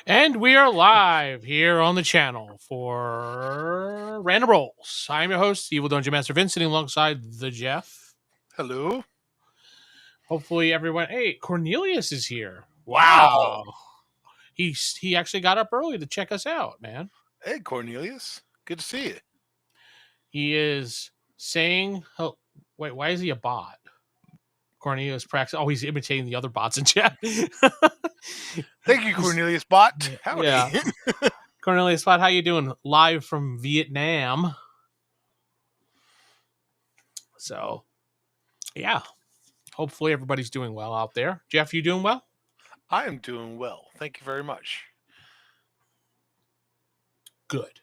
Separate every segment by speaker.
Speaker 1: And we are live here on the channel for Random Rolls. I'm your host, Evil Dungeon Master Vince, sitting alongside the Geoff.
Speaker 2: Hello.
Speaker 1: Hopefully everyone... Hey, Cornelius is here.
Speaker 2: Wow.
Speaker 1: He actually got up early to check us out, man.
Speaker 2: Hey, Cornelius. Good to see you.
Speaker 1: He is saying... Oh, wait, why is he a bot? Cornelius practice. Oh, he's imitating the other bots in chat.
Speaker 2: Thank you, Cornelius Bot. Howdy.
Speaker 1: Yeah. Cornelius Bot, how you doing? Live from Vietnam. So, yeah. Hopefully everybody's doing well out there. Geoff, you doing well?
Speaker 2: I am doing well. Thank you very much.
Speaker 1: Good.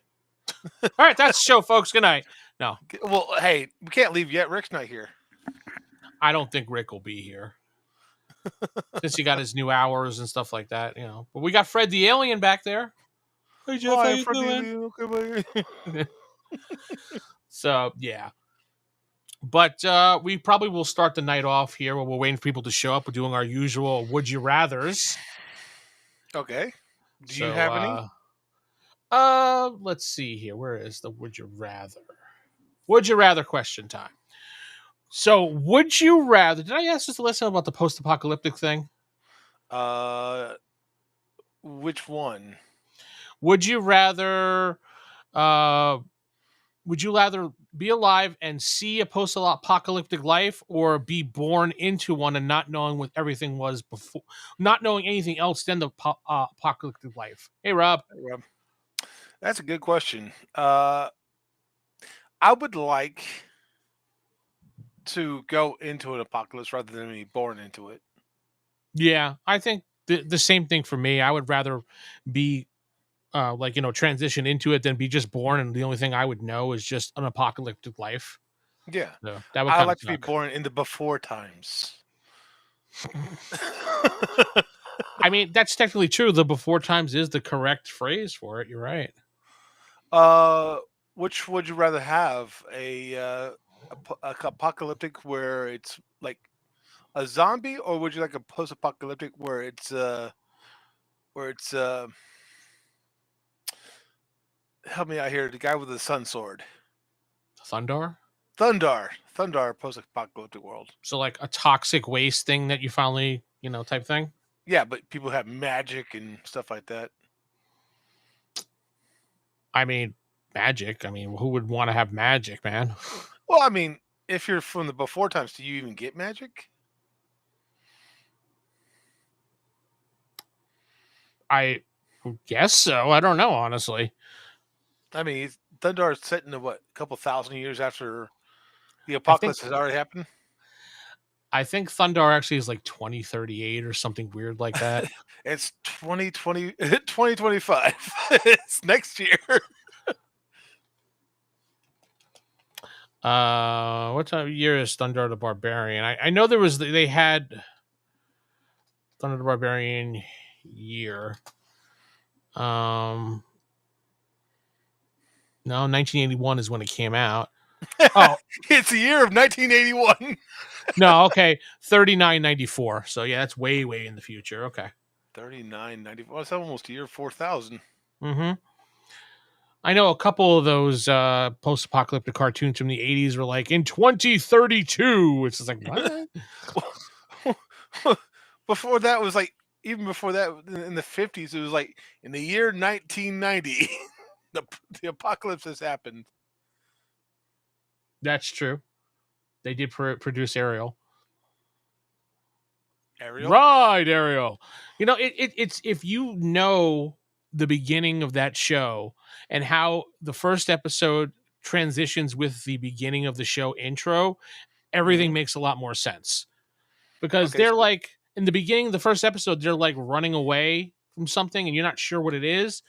Speaker 1: All right, that's the show, folks. Good night. No,
Speaker 2: Well, hey, we can't leave yet. Rick's not here.
Speaker 1: I don't think Rick will be here. Since he got his new hours and stuff like that, you know. But we got Fred the Alien back there. Hey, Geoff, how you doing? So, yeah. But we probably will start the night off here while we're waiting for people to show up. We're doing our usual Would You Rathers.
Speaker 2: Okay. Do you have any?
Speaker 1: Let's see here. Where is the Would You Rather? Would you rather question time. So, would you rather... Did I ask this lesson about the post-apocalyptic thing?
Speaker 2: Which one?
Speaker 1: Would you rather be alive and see a post-apocalyptic life, or be born into one and not knowing what everything was before, not knowing anything else than the apocalyptic life? Hey, Rob.
Speaker 2: That's a good question. I would like to go into an apocalypse rather than be born into it.
Speaker 1: Yeah, I think the same thing for me. I would rather be transition into it than be just born, and the only thing I would know is just an apocalyptic life.
Speaker 2: Yeah.
Speaker 1: So that would
Speaker 2: I
Speaker 1: kind of
Speaker 2: like to be
Speaker 1: suck.
Speaker 2: born in the before times.
Speaker 1: I mean, that's technically true. The before times is the correct phrase for it. You're right.
Speaker 2: uh, which would you rather have? A apocalyptic where it's like a zombie, or would you like a post-apocalyptic where it's help me out here, the guy with the sun sword.
Speaker 1: Thundar.
Speaker 2: Thundar post-apocalyptic world.
Speaker 1: So like a toxic waste thing that you finally, type thing.
Speaker 2: Yeah, but people have magic and stuff like that.
Speaker 1: I mean, magic. I mean, who would want to have magic, man?
Speaker 2: Well, I mean, if you're from the before times, do you even get magic?
Speaker 1: I guess so. I don't know, honestly.
Speaker 2: I mean, Thundar's set in what, a couple thousand years after the
Speaker 1: I think
Speaker 2: apocalypse has already happened.
Speaker 1: I think Thundar actually is like 2038 or something weird like that.
Speaker 2: It's 2020, 2025. It's next year.
Speaker 1: What time of year is Thundar the Barbarian? I know they had Thunder the Barbarian year. No, 1981 is when it came out. Oh,
Speaker 2: It's the year of 1981.
Speaker 1: no, okay, 3994. So yeah, that's way, way in the future. Okay.
Speaker 2: 3994. Well, it's almost the year 4000.
Speaker 1: Mm-hmm. I know a couple of those post-apocalyptic cartoons from the 80s were like in 2032. It's just like what?
Speaker 2: Before that was like, even before that in the 50s, it was like in the year 1990. the apocalypse has happened.
Speaker 1: That's true. They did produce Ariel.
Speaker 2: Ariel?
Speaker 1: Right, Ariel. It's if you know the beginning of that show and how the first episode transitions with the beginning of the show intro, everything
Speaker 2: Mhm.
Speaker 1: makes a lot more sense. Because
Speaker 2: Okay,
Speaker 1: they're
Speaker 2: so
Speaker 1: like in the beginning, the first episode, they're like running away from something and you're not sure what it is.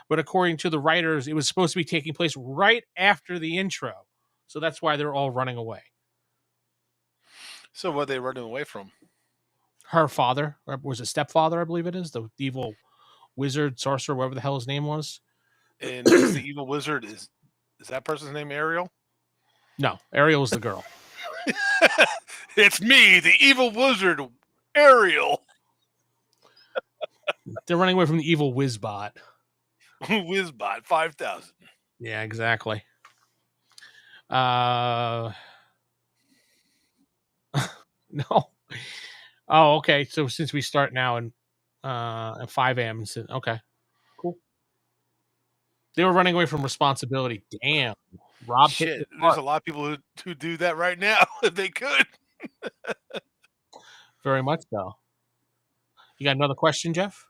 Speaker 1: But according to the writers, it was supposed to be taking place right after the intro. So that's why they're all running away.
Speaker 2: what are they running away from?
Speaker 1: Her father, or was it stepfather, I believe it is, the evil wizard, sorcerer, whatever the hell his name was.
Speaker 2: And is the evil wizard is that person's name Ariel?
Speaker 1: No, Ariel was the girl.
Speaker 2: It's me, the evil wizard, Ariel.
Speaker 1: They're running away from the evil Wizbot.
Speaker 2: Wizbot 5000.
Speaker 1: Yeah, exactly. No. Oh, okay. So since we start now at 5 a.m. Okay, cool. They were running away from responsibility. Damn, Rob hit
Speaker 2: Shit,
Speaker 1: it
Speaker 2: there's
Speaker 1: hard.
Speaker 2: a lot of people who do that right now if they could.
Speaker 1: Very much so. You got another question, Jeff?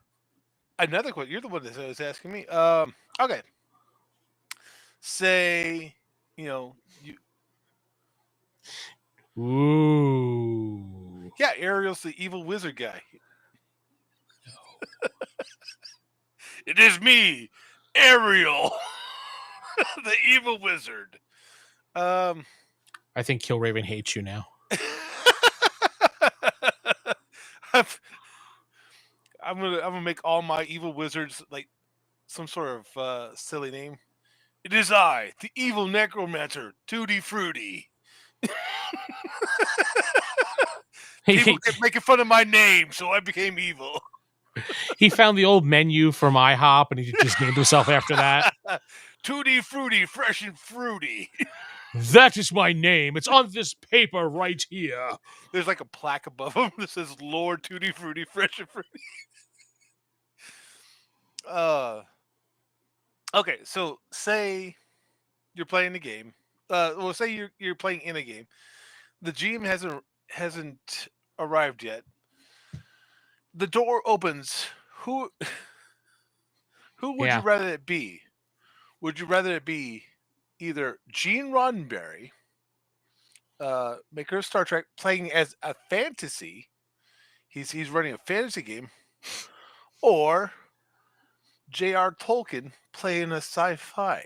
Speaker 2: Another question. You're the one that was asking me. Okay. Say, you
Speaker 1: Ooh.
Speaker 2: yeah, Ariel's the evil wizard guy. It is me, Ariel, the evil wizard.
Speaker 1: I think Killraven hates you now.
Speaker 2: I'm gonna make all my evil wizards like some sort of silly name. It is I, the evil necromancer, Tutti Frutti. People kept making fun of my name, so I became evil.
Speaker 1: He found the old menu from IHOP and he just named himself after that.
Speaker 2: Tutti Frutti, fresh and fruity.
Speaker 1: That is my name. It's on this paper right here.
Speaker 2: There's like a plaque above him that says Lord Tutti Frutti, fresh and fruity. Okay, so say you're playing the game. Well, say you're playing in a game. The GM hasn't arrived yet. The door opens. Who would you rather it be? Would you rather it be either Gene Roddenberry, maker of Star Trek, playing as a fantasy? He's running a fantasy game, or J.R. Tolkien playing a sci-fi?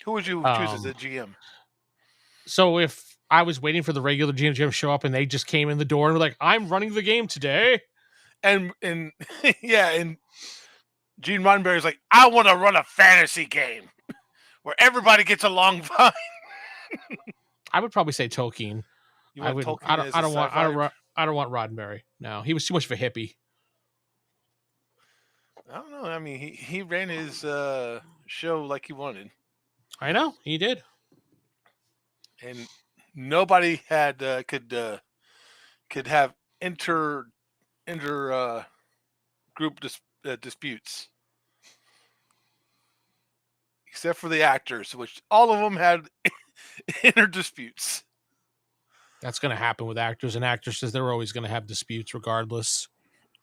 Speaker 2: Who would you choose as a GM?
Speaker 1: So if I was waiting for the regular GM to show up and they just came in the door and were like, "I'm running the game today,"
Speaker 2: And yeah, and Gene Roddenberry's like, I want to run a fantasy game where everybody gets along fine.
Speaker 1: I would probably say Tolkien.
Speaker 2: You
Speaker 1: I
Speaker 2: want
Speaker 1: wouldn't.
Speaker 2: Tolkien as a sci-fi?
Speaker 1: I don't want Roddenberry. No, he was too much of a hippie.
Speaker 2: I don't know. I mean, he ran his show like he wanted,
Speaker 1: I know he did.
Speaker 2: and nobody had could have inter group disputes except for the actors, which all of them had inner disputes.
Speaker 1: That's going to happen with actors and actresses. They're always going to have disputes, regardless.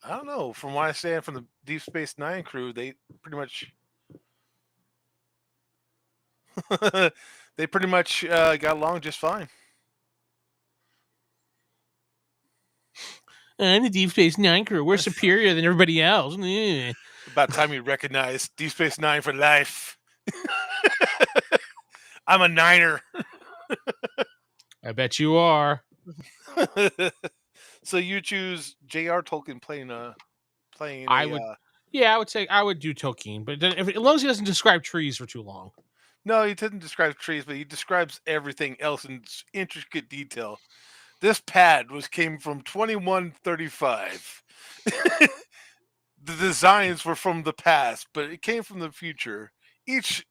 Speaker 2: I don't know. From what I understand from the Deep Space Nine crew, they pretty much got along just fine.
Speaker 1: I'm the Deep Space Nine crew. We're superior than everybody else.
Speaker 2: About time you recognize Deep Space Nine for life. I'm a Niner.
Speaker 1: I bet you are.
Speaker 2: So you choose J.R. Tolkien playing.
Speaker 1: I would. Yeah, I would say I would do Tolkien, but as long as he doesn't describe trees for too long.
Speaker 2: No, he doesn't describe trees, but he describes everything else in intricate detail. This pad came from 2135. The designs were from the past, but it came from the future. Each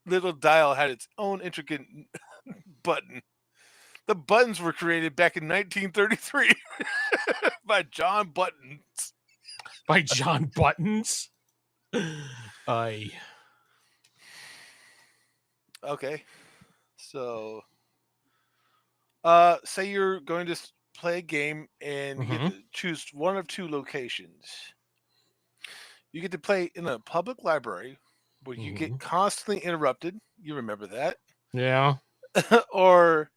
Speaker 2: little dial had its own intricate button. The buttons were created back in 1933 by John Buttons.
Speaker 1: By John Buttons?
Speaker 2: Okay. So, say you're going to play a game and you get to choose one of two locations. You get to play in a public library where you get constantly interrupted. You remember that?
Speaker 1: Yeah.
Speaker 2: Or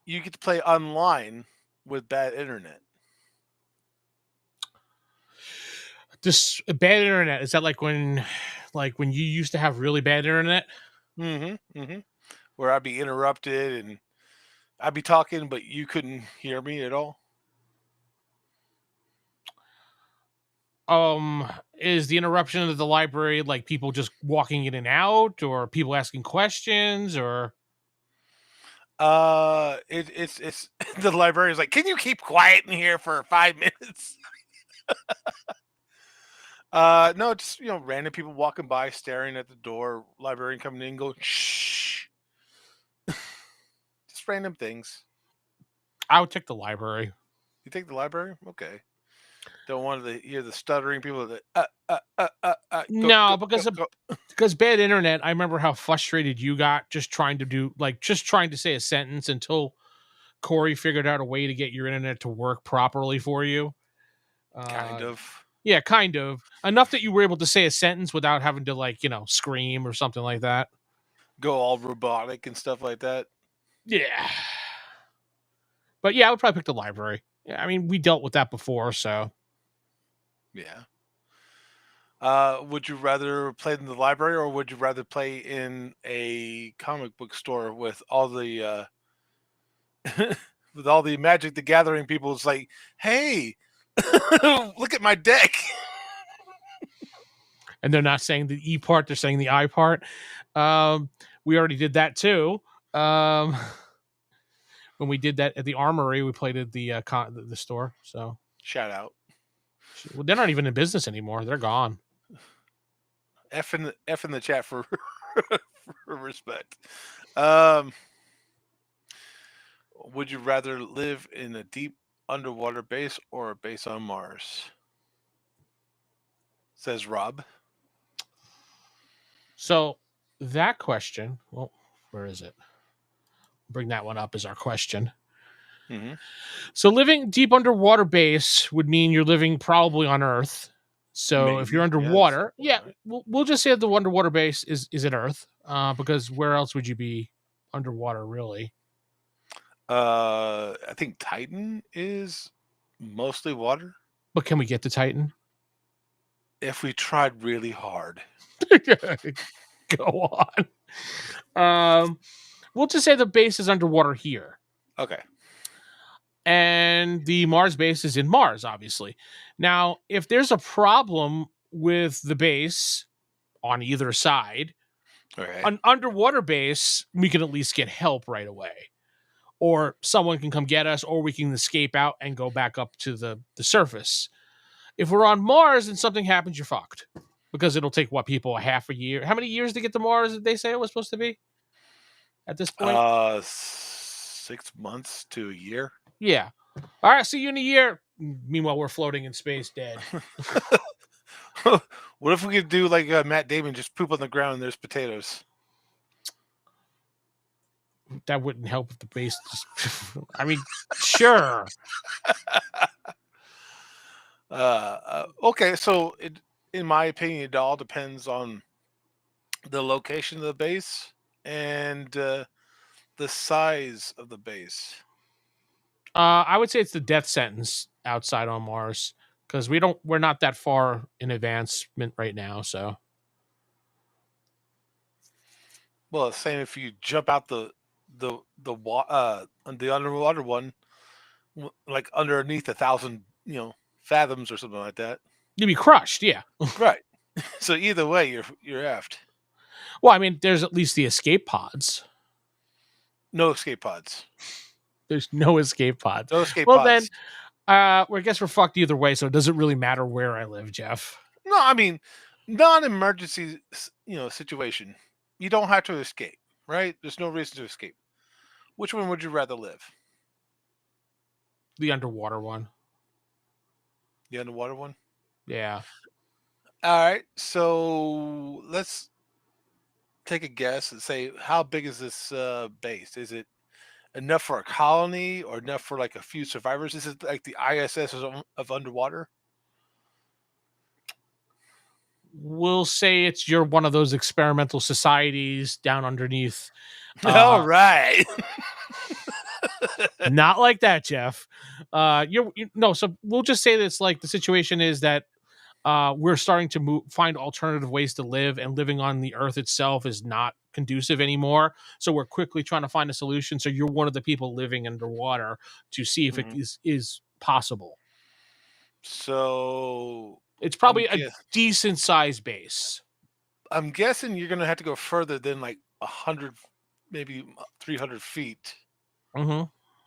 Speaker 2: you get to play online with bad internet.
Speaker 1: This bad internet, is that like when you used to have really bad internet?
Speaker 2: Where I'd be interrupted and I'd be talking, but you couldn't hear me at all.
Speaker 1: Is the interruption of the library like people just walking in and out, or people asking questions, or?
Speaker 2: It's the librarian's like, can you keep quiet in here for 5 minutes? No, just random people walking by, staring at the door. Librarian coming in, go shh. Just random things.
Speaker 1: I would take the library.
Speaker 2: You take the library? Okay. Don't want to hear the stuttering people. That
Speaker 1: no, because bad internet. I remember how frustrated you got just trying to say a sentence until Corey figured out a way to get your internet to work properly for you.
Speaker 2: Kind of.
Speaker 1: Yeah, kind of. Enough that you were able to say a sentence without having to scream or something like that.
Speaker 2: Go all robotic and stuff like that.
Speaker 1: Yeah. But yeah, I would probably pick the library. Yeah, I mean, we dealt with that before, so.
Speaker 2: Yeah. Would you rather play in the library, or would you rather play in a comic book store with all the with all the Magic the Gathering people? It's like, hey, look at my deck.
Speaker 1: And they're not saying the E part; they're saying the I part. We already did that too. When we did that at the Armory, we played at the store. So
Speaker 2: shout out.
Speaker 1: Well, they're not even in business anymore. They're gone.
Speaker 2: F in the chat for respect. Would you rather live in a deep underwater base or a base on Mars? Says Rob.
Speaker 1: So that question, well, where is it? Bring that one up as our question. So living deep underwater base would mean you're living probably on Earth. So maybe, if you're underwater, we'll just say that the underwater base is at Earth, because where else would you be underwater, really?
Speaker 2: I think Titan is mostly water.
Speaker 1: But can we get to Titan?
Speaker 2: If we tried really hard.
Speaker 1: Go on. We'll just say the base is underwater here.
Speaker 2: Okay.
Speaker 1: And the Mars base is in Mars, obviously. Now, if there's a problem with the base on either side,
Speaker 2: Okay.
Speaker 1: an underwater base, we can at least get help right away. Or someone can come get us, or we can escape out and go back up to the surface. If we're on Mars and something happens, you're fucked. Because it'll take, people, a half a year? How many years to get to Mars did they say it was supposed to be at this point?
Speaker 2: 6 months to a year.
Speaker 1: Yeah. All right, see you in a year. Meanwhile, we're floating in space dead.
Speaker 2: What if we could do like Matt Damon, just poop on the ground and there's potatoes?
Speaker 1: That wouldn't help if the base just... I mean, sure.
Speaker 2: Okay, so in my opinion, it all depends on the location of the base and the size of the base.
Speaker 1: I would say it's the death sentence outside on Mars because we're not that far in advancement right now. So,
Speaker 2: Well, same if you jump out the underwater one, like underneath 1,000 fathoms or something like that.
Speaker 1: you'd be crushed. Yeah.
Speaker 2: Right. So either way, you're effed.
Speaker 1: Well, I mean, there's at least the escape pods.
Speaker 2: No escape pods.
Speaker 1: There's no escape pods.
Speaker 2: No escape
Speaker 1: Well,
Speaker 2: pods.
Speaker 1: then, I guess we're fucked either way. So it doesn't really matter where I live, Geoff.
Speaker 2: No, I mean, non-emergency, situation. You don't have to escape, right? There's no reason to escape. Which one would you rather live?
Speaker 1: The underwater one.
Speaker 2: The underwater one?
Speaker 1: Yeah.
Speaker 2: All right. So let's take a guess and say, how big is this base? Is it enough for a colony or enough for like a few survivors? Is it like the ISS of underwater?
Speaker 1: We'll say you're one of those experimental societies down underneath.
Speaker 2: All right.
Speaker 1: Not like that, Geoff. No. So we'll just say that it's like the situation is that we're starting to find alternative ways to live, and living on the Earth itself is not conducive anymore. So we're quickly trying to find a solution. So you're one of the people living underwater to see if it is possible.
Speaker 2: So
Speaker 1: It's probably a decent sized base.
Speaker 2: I'm guessing you're going to have to go further than like 100, maybe 300 feet
Speaker 1: Mm-hmm.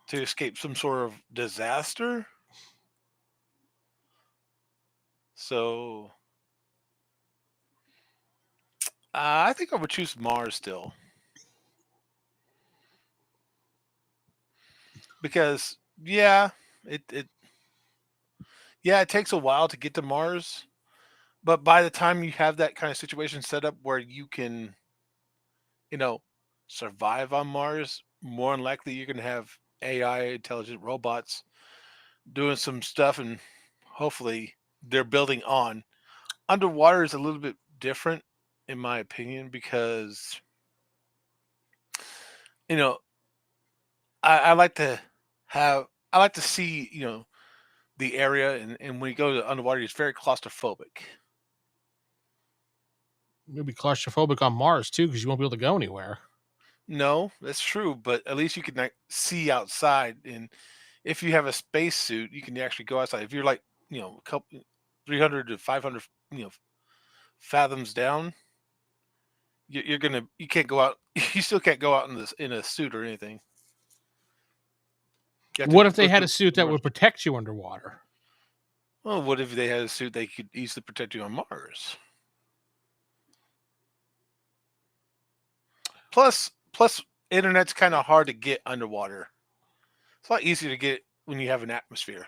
Speaker 2: to escape some sort of disaster. So I think I would choose Mars still. Because it it takes a while to get to Mars, but by the time you have that kind of situation set up where you can, you know, survive on Mars, more than likely you're going to have AI, intelligent robots doing some stuff, and hopefully they're building on. Underwater is a little bit different, in my opinion, because you know I like to I like to see the area, and when you go to underwater, it's very claustrophobic.
Speaker 1: You'll be claustrophobic on Mars too because you won't be able to go anywhere.
Speaker 2: No, that's true, but at least you can like see outside, and if you have a space suit, you can actually go outside. If you're like a couple 300 to 500 fathoms down, you can't go out. You still can't go out in a suit or anything. You have to
Speaker 1: What if they
Speaker 2: go
Speaker 1: had
Speaker 2: through
Speaker 1: a suit that would protect you underwater?
Speaker 2: Well, what if they had a suit they could easily protect you on Mars? Plus, internet's kind of hard to get underwater. It's a lot easier to get when you have an atmosphere.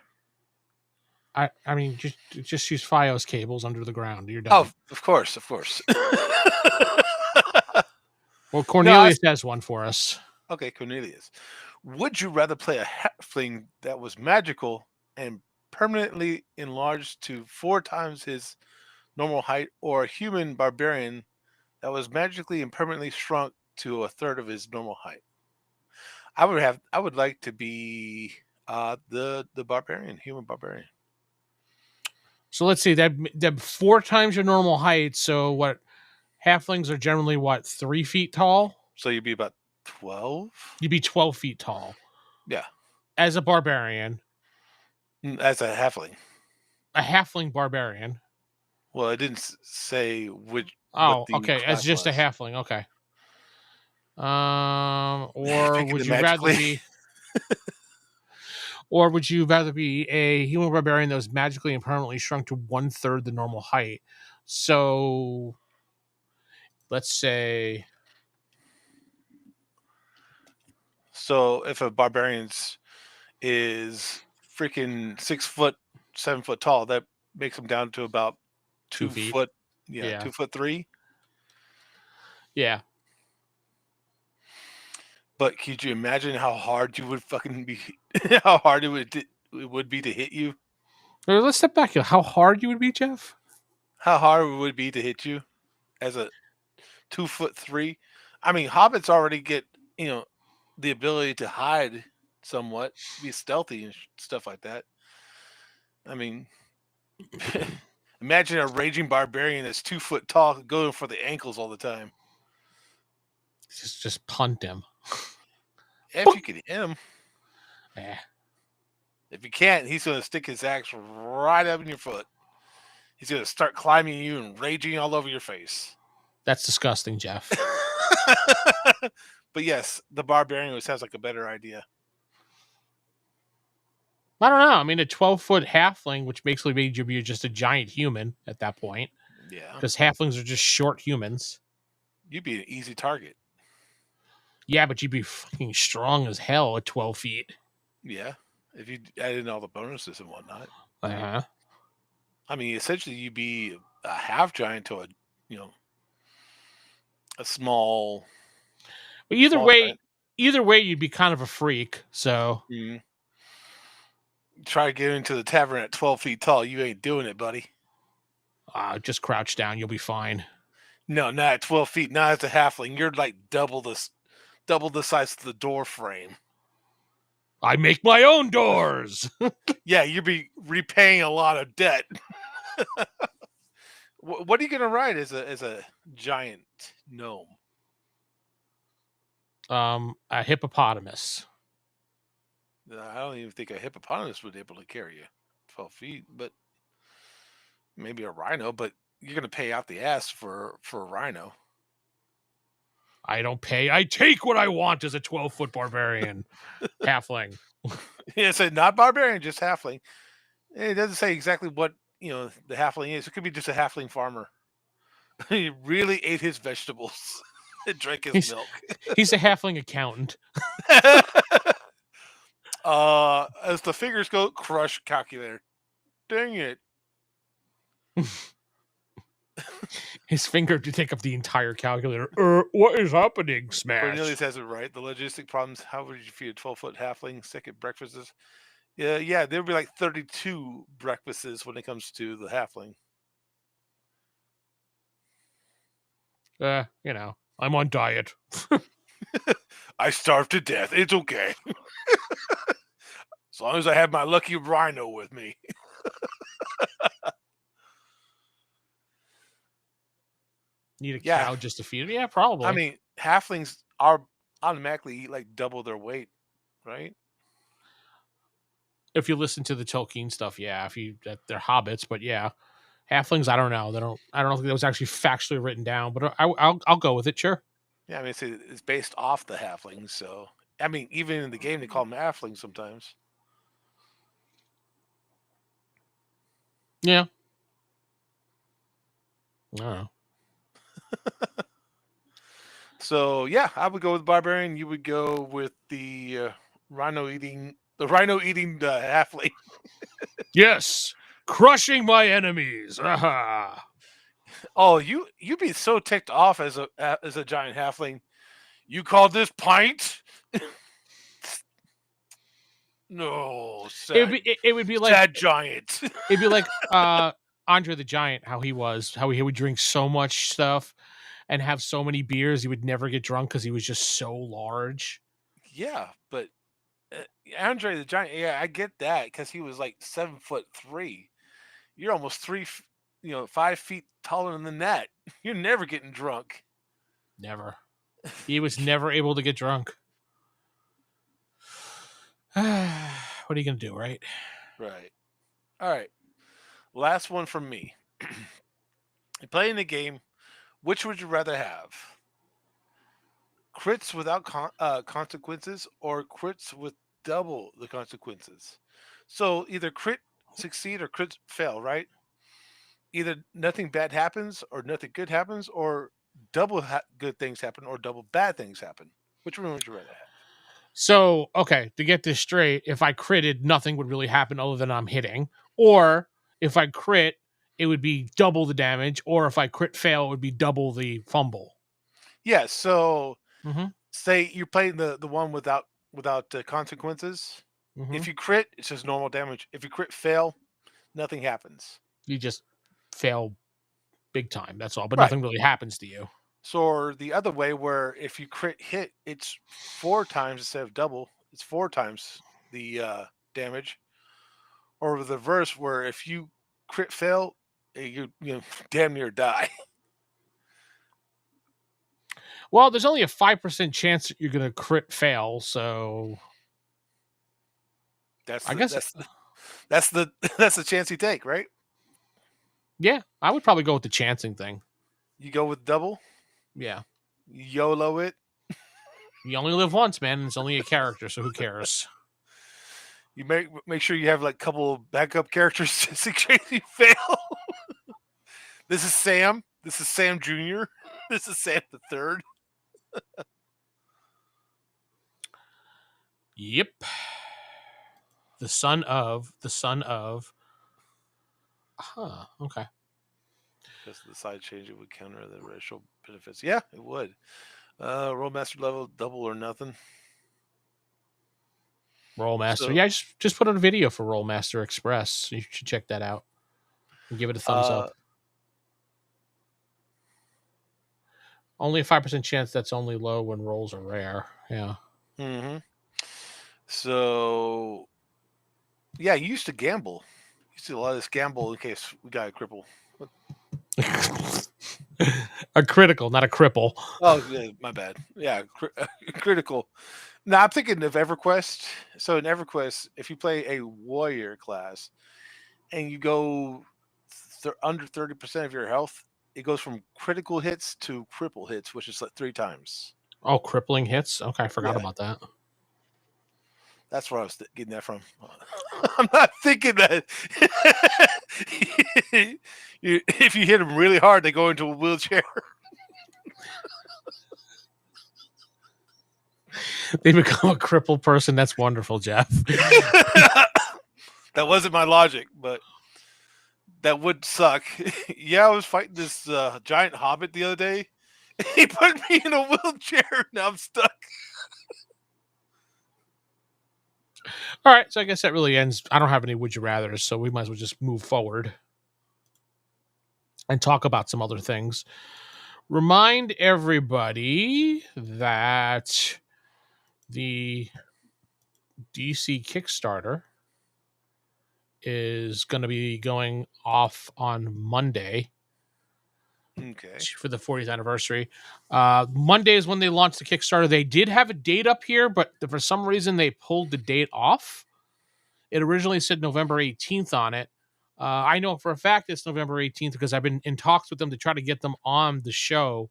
Speaker 1: I mean, just use FiOS cables under the ground. You're done.
Speaker 2: Oh, of course.
Speaker 1: Well, Cornelius has one for us.
Speaker 2: Okay, Cornelius. Would you rather play a halfling that was magical and permanently enlarged to 4 times his normal height, or a human barbarian that was magically and permanently shrunk to a third of his normal height? I would like to be the barbarian, human barbarian.
Speaker 1: So let's see that 4 times your normal height. So what? Halflings are generally what, 3 feet tall?
Speaker 2: So you'd be about 12.
Speaker 1: You'd be 12 feet tall
Speaker 2: Yeah,
Speaker 1: as a barbarian,
Speaker 2: as a halfling.
Speaker 1: a halfling barbarian.
Speaker 2: Well, it didn't say what
Speaker 1: Oh,
Speaker 2: the
Speaker 1: okay, as
Speaker 2: class
Speaker 1: just a
Speaker 2: was.
Speaker 1: halfling. Okay. Or
Speaker 2: Picking
Speaker 1: would
Speaker 2: it
Speaker 1: you rather
Speaker 2: magically.
Speaker 1: be? Or would you rather be a human barbarian that was magically and permanently shrunk to 1/3 the normal height? So let's say,
Speaker 2: So if a barbarian is freaking 6 foot, 7 foot tall, that makes him down to about
Speaker 1: 2
Speaker 2: two
Speaker 1: feet.
Speaker 2: foot. Yeah,
Speaker 1: Yeah.
Speaker 2: 2'3".
Speaker 1: Yeah.
Speaker 2: But could you imagine how hard you would fucking be? How hard it would be to hit you?
Speaker 1: Let's step back here. How hard you would be, Jeff?
Speaker 2: How hard it would be to hit you as a 2'3"? I mean, hobbits already get the ability to hide somewhat, be stealthy and stuff like that. I mean, imagine a raging barbarian that's 2 foot tall going for the ankles all the time.
Speaker 1: Just punt him.
Speaker 2: If you can hit him,
Speaker 1: Eh,
Speaker 2: if you can't, he's going to stick his axe right up in your foot. He's going to start climbing you and raging all over your face.
Speaker 1: that's disgusting, Jeff.
Speaker 2: But yes, the barbarian always has like a better idea.
Speaker 1: I don't know. I mean, a 12-foot halfling, which basically made you be just a giant human at that point,
Speaker 2: Yeah,
Speaker 1: because halflings are just short humans.
Speaker 2: you'd be an easy target.
Speaker 1: Yeah, but you'd be fucking strong as hell at 12 feet.
Speaker 2: Yeah, if you add in all the bonuses and whatnot.
Speaker 1: Uh-huh.
Speaker 2: I mean, essentially, you'd be a half giant to you know, a small,
Speaker 1: But
Speaker 2: small giant.
Speaker 1: either way, you'd be kind of a freak. So
Speaker 2: Mhm. Try to get into the tavern at 12 feet tall. You ain't doing it, buddy.
Speaker 1: just crouch down. You'll be fine.
Speaker 2: No, not at 12 feet. Not as a halfling. You're like double the size of the door frame.
Speaker 1: I make my own doors.
Speaker 2: Yeah, you'd be repaying a lot of debt. What are you gonna ride as a giant gnome?
Speaker 1: A hippopotamus.
Speaker 2: I don't even think a hippopotamus would be able to carry you 12 feet, but maybe a rhino. But you're gonna pay out the ass for a rhino.
Speaker 1: I don't pay. I take what I want as a 12-foot barbarian halfling.
Speaker 2: Yeah, it said not barbarian, just halfling. It doesn't say exactly what the halfling is. It could be just a halfling farmer. He really ate his vegetables and drank his
Speaker 1: He's
Speaker 2: milk.
Speaker 1: he's a halfling accountant.
Speaker 2: As the fingers go, crush calculator. Dang it.
Speaker 1: His finger to take up the entire calculator. What is happening? Smash.
Speaker 2: Cornelius has it right. The logistic problems. How would you feed a 12-foot halfling second breakfasts? Yeah, there would be like 32 breakfasts when it comes to the halfling.
Speaker 1: I'm on diet.
Speaker 2: I starved to death. It's okay. As long as I have my lucky rhino with me.
Speaker 1: Need a
Speaker 2: Yeah.
Speaker 1: cow just to feed him? Yeah, probably.
Speaker 2: I mean, halflings are automatically eat like double their weight, right?
Speaker 1: if you listen to the Tolkien stuff, yeah. If they're hobbits, but yeah, halflings. I don't know. I don't think that was actually factually written down, but I'll go with it. Sure.
Speaker 2: Yeah, I mean, it's based off the halflings. So, I mean, even in the game, they call them halflings sometimes.
Speaker 1: Yeah. I don't know.
Speaker 2: So, yeah, I would go with barbarian. You would go with the rhino eating halfling.
Speaker 1: Yes, crushing my enemies. Aha.
Speaker 2: Oh, you'd be so ticked off as a giant halfling. You call this pint? No, sad,
Speaker 1: It would be like
Speaker 2: sad giant.
Speaker 1: it'd be like Andre the Giant, how he would drink so much stuff and have so many beers he would never get drunk because he was just so large.
Speaker 2: Yeah, but Andre the Giant. Yeah, I get that because he was like 7'3". You're almost 5 feet taller than that. You're never getting drunk.
Speaker 1: Never. He was never able to get drunk. What are you gonna do, right?
Speaker 2: Right. All right. Last one from me. You're playing the game. Which would you rather have? Crits without consequences or crits with double the consequences? So either crit succeed or crit fail, right? Either nothing bad happens or nothing good happens, or double good things happen or double bad things happen. Which one would you rather have?
Speaker 1: So, okay, to get this straight, if I critted, nothing would really happen other than I'm hitting. Or if I crit, it would be double the damage. Or if I crit fail, it would be double the fumble.
Speaker 2: Yeah. So
Speaker 1: Mm-hmm.
Speaker 2: say you're playing the one without consequences.
Speaker 1: Mm-hmm.
Speaker 2: If you crit, it's just normal damage. If you crit fail, nothing happens.
Speaker 1: You just fail big time. That's all. But
Speaker 2: Right.
Speaker 1: nothing really happens to you.
Speaker 2: So or the other way, where if you crit hit, it's 4 times instead of double. It's 4 times the damage. Or the reverse, where if you crit fail, you damn near die.
Speaker 1: Well, there's only a 5% chance that you're going to crit fail. So
Speaker 2: That's
Speaker 1: I
Speaker 2: the
Speaker 1: guess,
Speaker 2: that's the, that's the that's the chance you take, right?
Speaker 1: yeah, I would probably go with the chancing thing.
Speaker 2: You go with double,
Speaker 1: Yeah.
Speaker 2: YOLO it.
Speaker 1: You only live once, man. And it's only a character. So who cares?
Speaker 2: You make sure you have like a couple backup characters just in case you fail. This is Sam. This is Sam Jr. This is Sam the Third.
Speaker 1: Yep. The son of. Okay.
Speaker 2: Because the side change it would counter the racial benefits. Yeah, it would. Rollmaster level double or nothing.
Speaker 1: Rollmaster.
Speaker 2: So,
Speaker 1: Yeah, just put out a video for Rollmaster Express. You should check that out and give it a thumbs up. Only a 5% chance that's only low when rolls are rare. Yeah.
Speaker 2: mm-hmm. So, yeah, you used to gamble. You used to let us gamble in case we got a cripple.
Speaker 1: A critical, not a cripple.
Speaker 2: Oh, yeah, my bad. Yeah, critical. Now I'm thinking of EverQuest. So in EverQuest, if you play a warrior class and you go under 30% of your health, it goes from critical hits to cripple hits, which is like 3 times.
Speaker 1: Oh, crippling hits? Okay, I forgot
Speaker 2: Yeah,
Speaker 1: about that.
Speaker 2: that's where I was getting that from. I'm not thinking that if you hit them really hard, they go into a wheelchair.
Speaker 1: They become a crippled person. That's wonderful, Geoff.
Speaker 2: That wasn't my logic, but that would suck. Yeah, I was fighting this giant hobbit the other day. He put me in a wheelchair. Now I'm stuck.
Speaker 1: All right, so I guess that really ends. I don't have any would you rather's, so we might as well just move forward and talk about some other things. Remind everybody that the DC Kickstarter is going to be going off on Monday.
Speaker 2: Okay.
Speaker 1: For the 40th anniversary. Monday is when they launched the Kickstarter. They did have a date up here, but for some reason they pulled the date off. It originally said November 18th on it. I know for a fact it's November 18th because I've been in talks with them to try to get them on the show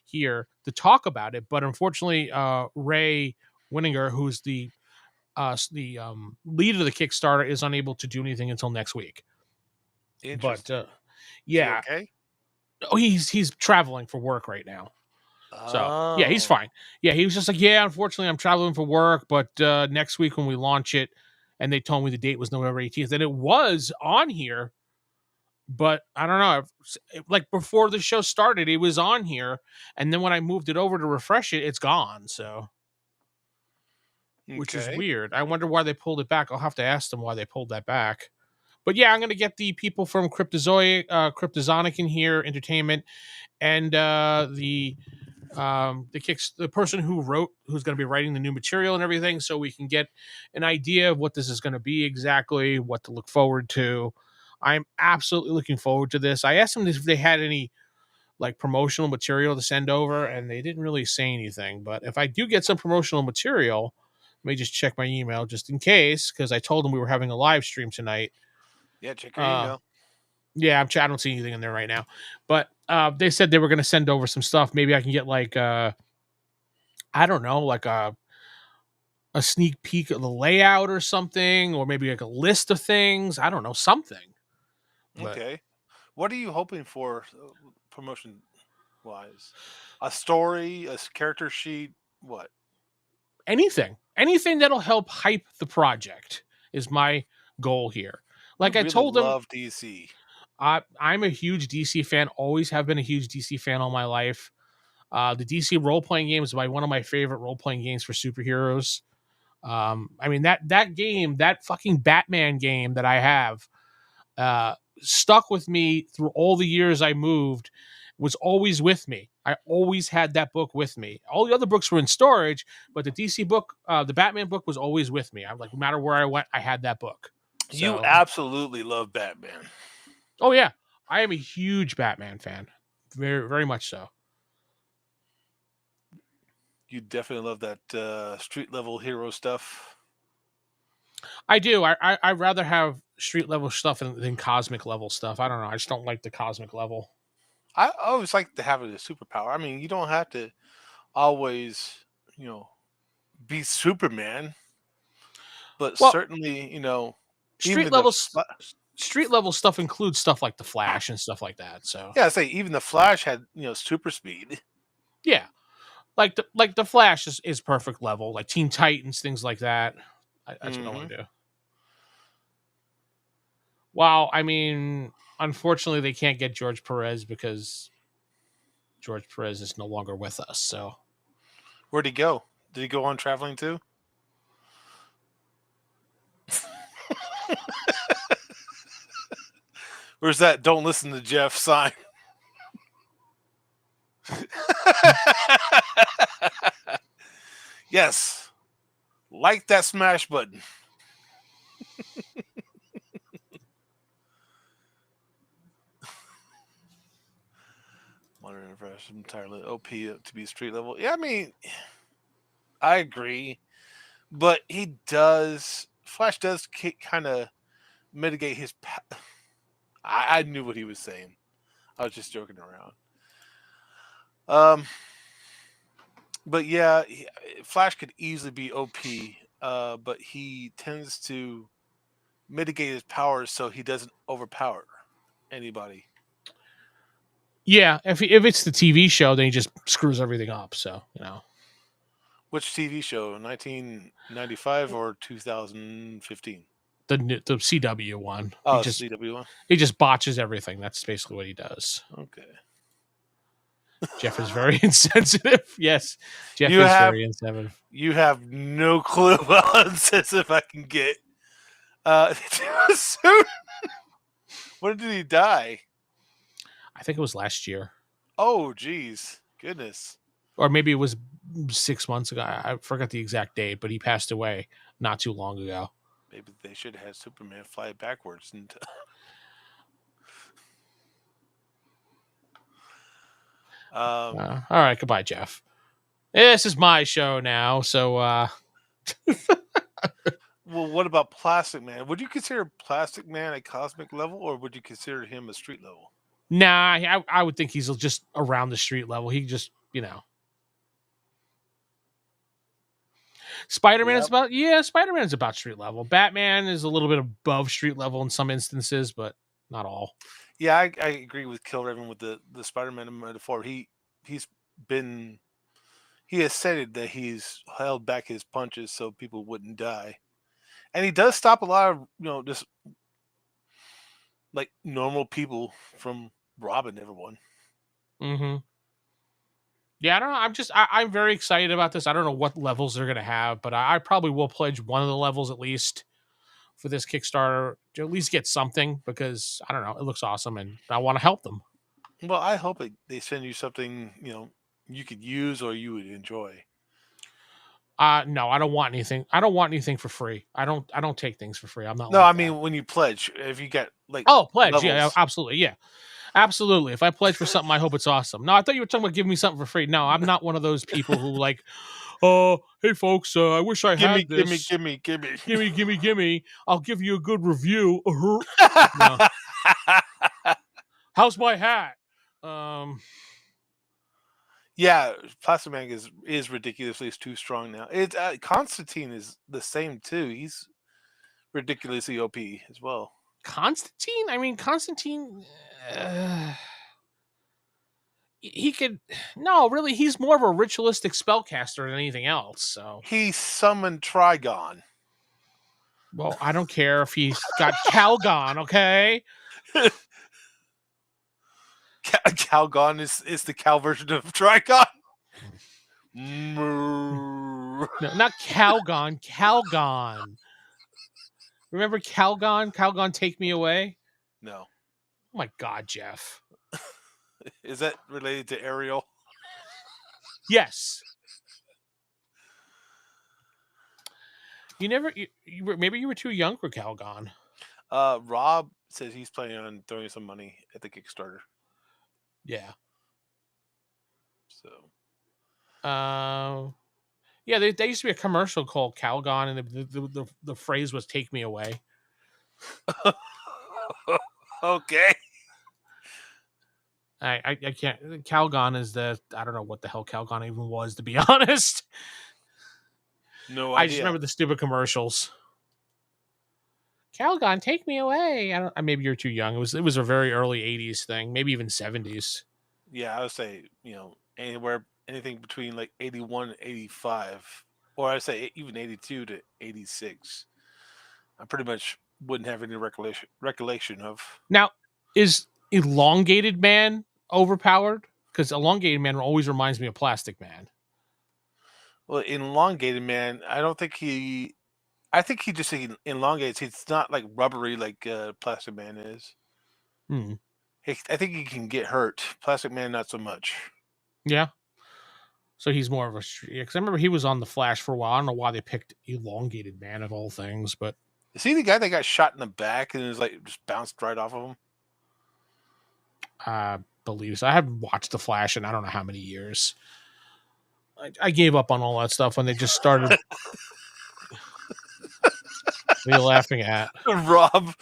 Speaker 1: here to talk about it. But unfortunately, Ray Winninger, who's the lead of the Kickstarter, is unable to do anything until next week.
Speaker 2: Interesting.
Speaker 1: But yeah,
Speaker 2: okay.
Speaker 1: Oh, he's traveling for work right now. So yeah, he's fine. Yeah, he was just like, yeah, unfortunately, I'm traveling for work, but next week when we launch it, and they told me the date was November 18th, and it was on here, but I don't know, like before the show started, it was on here, and then when I moved it over to refresh it, it's gone. So, which is weird. I wonder why they pulled it back. I'll have to ask them why they pulled that back. But yeah, I'm gonna get the people from Cryptozonic in here, Entertainment, and the person who's going to be writing the new material and everything, so we can get an idea of what this is going to be exactly, what to look forward to. I'm absolutely looking forward to this. I asked them if they had any like promotional material to send over, and they didn't really say anything. But if I do get some promotional material, let me just check my email just in case, because I told them we were having a live stream tonight.
Speaker 2: Yeah, check your
Speaker 1: Uh,
Speaker 2: email.
Speaker 1: yeah, I don't see anything in there right now, but they said they were going to send over some stuff. Maybe I can get like I don't know, like a sneak peek of the layout or something, or maybe like a list of things. I don't know, something. But
Speaker 2: Okay. What are you hoping for promotion wise? A story, character sheet, what?
Speaker 1: anything that'll help hype the project is my goal here.
Speaker 2: You
Speaker 1: Like I
Speaker 2: really
Speaker 1: told them,
Speaker 2: love DC.
Speaker 1: I'm a huge DC fan. Always have been a huge DC fan all my life. The DC role playing game is one of my favorite role playing games for superheroes. I mean that game, that fucking Batman game that I have, stuck with me through all the years I moved. Was always with me. I always had that book with me. All the other books were in storage, but the DC book, the Batman book, was always with me. I'm like, no matter where I went, I had that book.
Speaker 2: You
Speaker 1: So,
Speaker 2: absolutely love Batman.
Speaker 1: oh yeah, I am a huge Batman fan, very very much so.
Speaker 2: You definitely love that street level hero stuff.
Speaker 1: I do. I'd rather have street level stuff than cosmic level stuff. I don't know. I just don't like the cosmic level.
Speaker 2: I always like to have it as a superpower. I mean, you don't have to always, you know, be Superman, but
Speaker 1: Well,
Speaker 2: certainly,
Speaker 1: street
Speaker 2: even the
Speaker 1: level street level stuff includes stuff like the Flash and stuff like that. So
Speaker 2: yeah, I say even the Flash had super speed.
Speaker 1: yeah, like the Flash is perfect level, like Teen Titans, things like that. That's what I
Speaker 2: Hmm.
Speaker 1: want to do. Well, I mean, unfortunately, they can't get George Perez because George Perez is no longer with us. So
Speaker 2: Where'd he go? Did he go on traveling too? Where's that "Don't listen to Geoff" sign? Yes, like that smash button. Modern Fresh entirely OP to be street level. Yeah, I mean, I agree, but he does. Flash does kind of mitigate his. I knew what he was saying. I was just joking around. Um, but yeah, Flash could easily be OP, but he tends to mitigate his powers so he doesn't overpower anybody.
Speaker 1: yeah, if it's the TV show, then he just screws everything up. So
Speaker 2: Which TV show? 1995 or 2015?
Speaker 1: the CW one,
Speaker 2: Oh, CW one.
Speaker 1: he just botches everything. That's basically what he does.
Speaker 2: Okay.
Speaker 1: Jeff is very insensitive. Yes, Jeff
Speaker 2: You
Speaker 1: is
Speaker 2: have
Speaker 1: very insensitive.
Speaker 2: you have no clue how insensitive I can get. Too soon. When did he die?
Speaker 1: I think it was last year,
Speaker 2: Oh, geez, goodness.
Speaker 1: or maybe it was 6 months ago. I forgot the exact date, but he passed away not too long ago.
Speaker 2: Maybe they should have had Superman fly backwards and.
Speaker 1: All right, goodbye, Jeff. This is my show now, so
Speaker 2: Well, what about Plastic Man? Would you consider Plastic Man a cosmic level, or would you consider him a street level?
Speaker 1: nah, I would think he's just around the street level. He just,
Speaker 2: Yep.
Speaker 1: Spider Man's about street level. Batman is a little bit above street level in some instances, but not all.
Speaker 2: Yeah, I agree with Killraven with the Spider-Man metaphor. He's been he has said that he's held back his punches so people wouldn't die, and he does stop a lot of just like normal people from robbing everyone.
Speaker 1: Mm-hmm. Yeah, I don't know. I'm very excited about this. I don't know what levels they're gonna have, but I probably will pledge one of the levels at least for this Kickstarter to at least get something because I don't know, it looks awesome and I want to help them.
Speaker 2: Well, I hope they send you something you could use or you would enjoy.
Speaker 1: No, I don't want anything. I don't want anything for free. I don't take things for free. I'm not
Speaker 2: No, I
Speaker 1: like that.
Speaker 2: mean when you pledge, if you get
Speaker 1: pledge. Yeah,
Speaker 2: levels.
Speaker 1: absolutely. Yeah. Absolutely. If I pledge for something, I hope it's awesome. No, I thought you were talking about giving me something for free. No, I'm not one of those people who like, hey folks, I wish I
Speaker 2: Gimme,
Speaker 1: had
Speaker 2: gimme,
Speaker 1: this.
Speaker 2: gimme, gimme.
Speaker 1: Gimme. I'll give you a good review. No. How's my hat?
Speaker 2: Yeah, Plastic Man is ridiculously too strong now. It's Constantine is the same too. He's ridiculously OP as well.
Speaker 1: Constantine? I mean, Constantine. He could. No, really, he's more of a ritualistic spellcaster than anything else. So,
Speaker 2: He summoned Trigon.
Speaker 1: well, I don't care if he's got Calgon. Okay.
Speaker 2: Calgon is the cow version of Trigon.
Speaker 1: No, not Calgon. Calgon. Remember Calgon? Calgon, take me away.
Speaker 2: No,
Speaker 1: Oh my God, Jeff.
Speaker 2: is that related to Ariel?
Speaker 1: Yes. You never. Maybe you were too young for Calgon.
Speaker 2: Rob says he's planning on throwing some money at the Kickstarter.
Speaker 1: Yeah.
Speaker 2: So.
Speaker 1: Yeah, there used to be a commercial called Calgon, and the phrase was "Take me away."
Speaker 2: Okay.
Speaker 1: I can't. Calgon is I don't know what the hell Calgon even was, to be honest.
Speaker 2: No
Speaker 1: I just
Speaker 2: idea.
Speaker 1: remember the stupid commercials. Calgon, take me away. I don't. Maybe you're too young. It was a very early '80s thing, maybe even '70s.
Speaker 2: Yeah, I would say anything between like 81 and 85, or I'd say even 82 to 86. I pretty much wouldn't have any recollection of.
Speaker 1: Now, is Elongated Man overpowered? Because Elongated Man always reminds me of Plastic Man.
Speaker 2: Well, Elongated Man, I don't think he. I think he just elongates. It's not like rubbery like Plastic Man is.
Speaker 1: Hmm.
Speaker 2: I think he can get hurt. Plastic Man, not so much.
Speaker 1: Yeah. So he's more of a. Because I remember he was on the Flash for a while. I don't know why they picked Elongated Man of all things, but
Speaker 2: Is he the guy that got shot in the back and is like just bounced right off of him?
Speaker 1: I believe so. I haven't watched the Flash in I don't know how many years. I gave up on all that stuff when they just started. What are you laughing at?
Speaker 2: Rob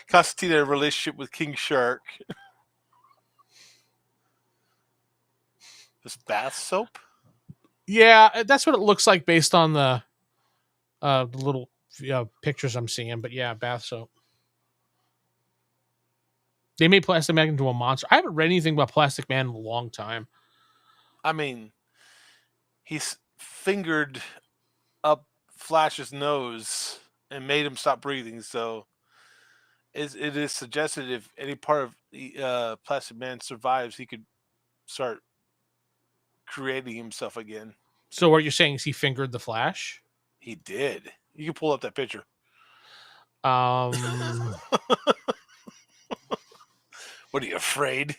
Speaker 2: Constantine had a relationship with King Shark. This bath soap?
Speaker 1: Yeah, that's what it looks like based on the little pictures I'm seeing. But yeah, bath soap. They made Plastic Man into a monster. I haven't read anything about Plastic Man in a long time.
Speaker 2: I mean, he's fingered up Flash's nose and made him stop breathing. So it is suggested if any part of the Plastic Man survives, he could start creating himself again.
Speaker 1: So what you're saying is he fingered the Flash?
Speaker 2: He did. You can pull up that picture. What are you afraid?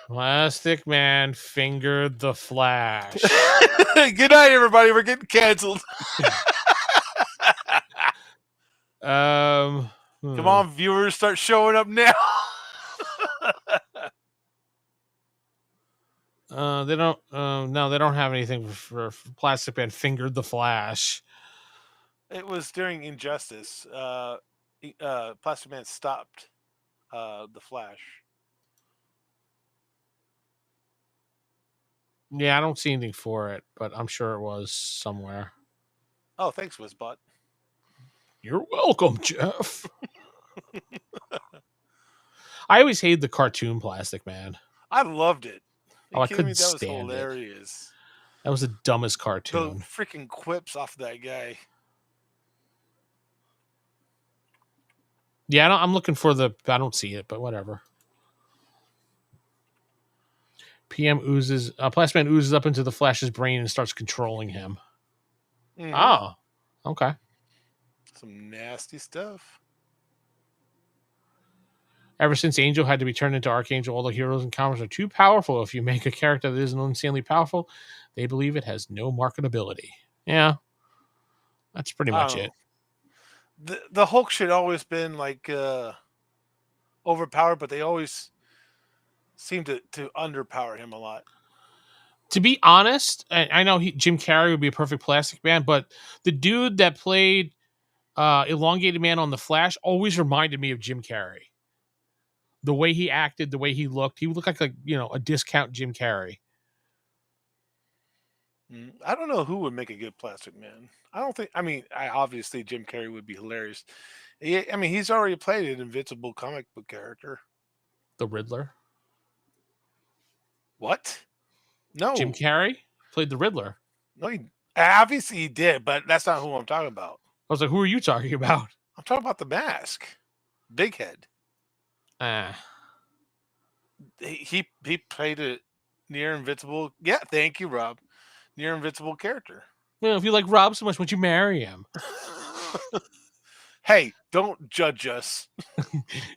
Speaker 1: Plastic Man fingered the Flash.
Speaker 2: Good night, everybody. We're getting canceled.
Speaker 1: Come
Speaker 2: on, viewers, start showing up now.
Speaker 1: They don't. No, they don't have anything for Plastic Man fingered the Flash.
Speaker 2: It was during Injustice. Plastic Man stopped the Flash.
Speaker 1: Yeah, I don't see anything for it, but I'm sure it was somewhere.
Speaker 2: Oh, thanks, Wizbot.
Speaker 1: You're welcome, Geoff. I always hated the cartoon Plastic Man.
Speaker 2: I loved it.
Speaker 1: I couldn't
Speaker 2: That was
Speaker 1: stand
Speaker 2: hilarious.
Speaker 1: It. That was the dumbest cartoon.
Speaker 2: The freaking quips off that guy.
Speaker 1: Yeah, I'm looking for I don't see it, but whatever. Plastic Man oozes up into the Flash's brain and starts controlling him. Mm-hmm. Oh, okay.
Speaker 2: Some nasty stuff.
Speaker 1: Ever since Angel had to be turned into Archangel, all the heroes in comics are too powerful. If you make a character that isn't insanely powerful, they believe it has no marketability. Yeah. That's pretty much it.
Speaker 2: the Hulk should always been like overpowered, but they always seem to underpower him a lot.
Speaker 1: To be honest, I know Jim Carrey would be a perfect Plastic Man, but the dude that played Elongated Man on The Flash always reminded me of Jim Carrey. The way he acted, the way he looked like a discount Jim Carrey.
Speaker 2: I don't know who would make a good Plastic Man. I don't think. I mean, obviously Jim Carrey would be hilarious. I mean, he's already played an invincible comic book character.
Speaker 1: The Riddler.
Speaker 2: What?
Speaker 1: Jim
Speaker 2: No,
Speaker 1: Carrey played the Riddler.
Speaker 2: no. Obviously he did, but that's not who I'm talking about.
Speaker 1: I was like, who are you talking about?
Speaker 2: I'm talking about the Mask, Big Head.
Speaker 1: Ah.
Speaker 2: He played a near invincible. Yeah, thank you, Rob. Near invincible character.
Speaker 1: Well, if you like Rob so much, would you marry him?
Speaker 2: Hey, don't judge us.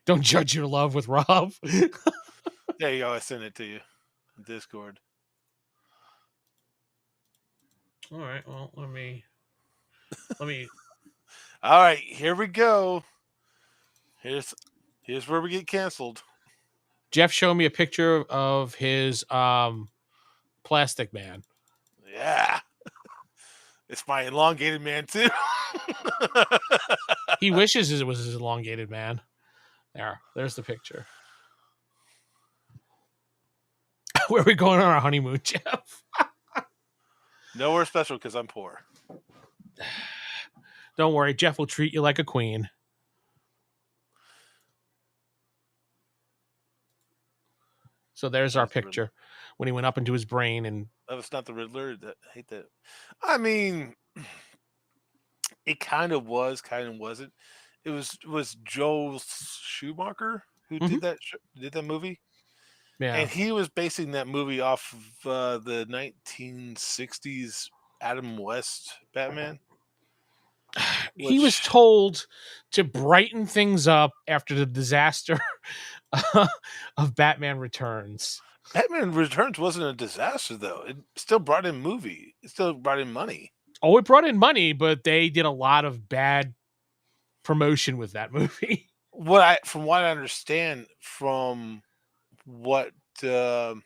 Speaker 1: Don't judge your love with Rob.
Speaker 2: There you go. I sent it to you. Discord.
Speaker 1: All right. Well, let me.
Speaker 2: All right, here we go. Here's where we get canceled.
Speaker 1: Geoff showed me a picture of his Plastic Man.
Speaker 2: Yeah. It's my elongated man too.
Speaker 1: He wishes it was his Elongated Man. There's the picture. Where are we going on our honeymoon, Geoff?
Speaker 2: Nowhere special because I'm poor.
Speaker 1: Don't worry, Geoff will treat you like a queen. So there's our picture when he went up into his brain and.
Speaker 2: That was not the Riddler. I hate that. I mean, it kind of was, kind of wasn't. It was Joel Schumacher who did that movie.
Speaker 1: Yeah,
Speaker 2: and he was basing that movie off of the 1960s Adam West Batman.
Speaker 1: He was told to brighten things up after the disaster of Batman Returns.
Speaker 2: Batman Returns wasn't a disaster, though. It still brought in movie. It still brought in money.
Speaker 1: Oh, it brought in money, but they did a lot of bad promotion with that movie.
Speaker 2: From what I understand, from what the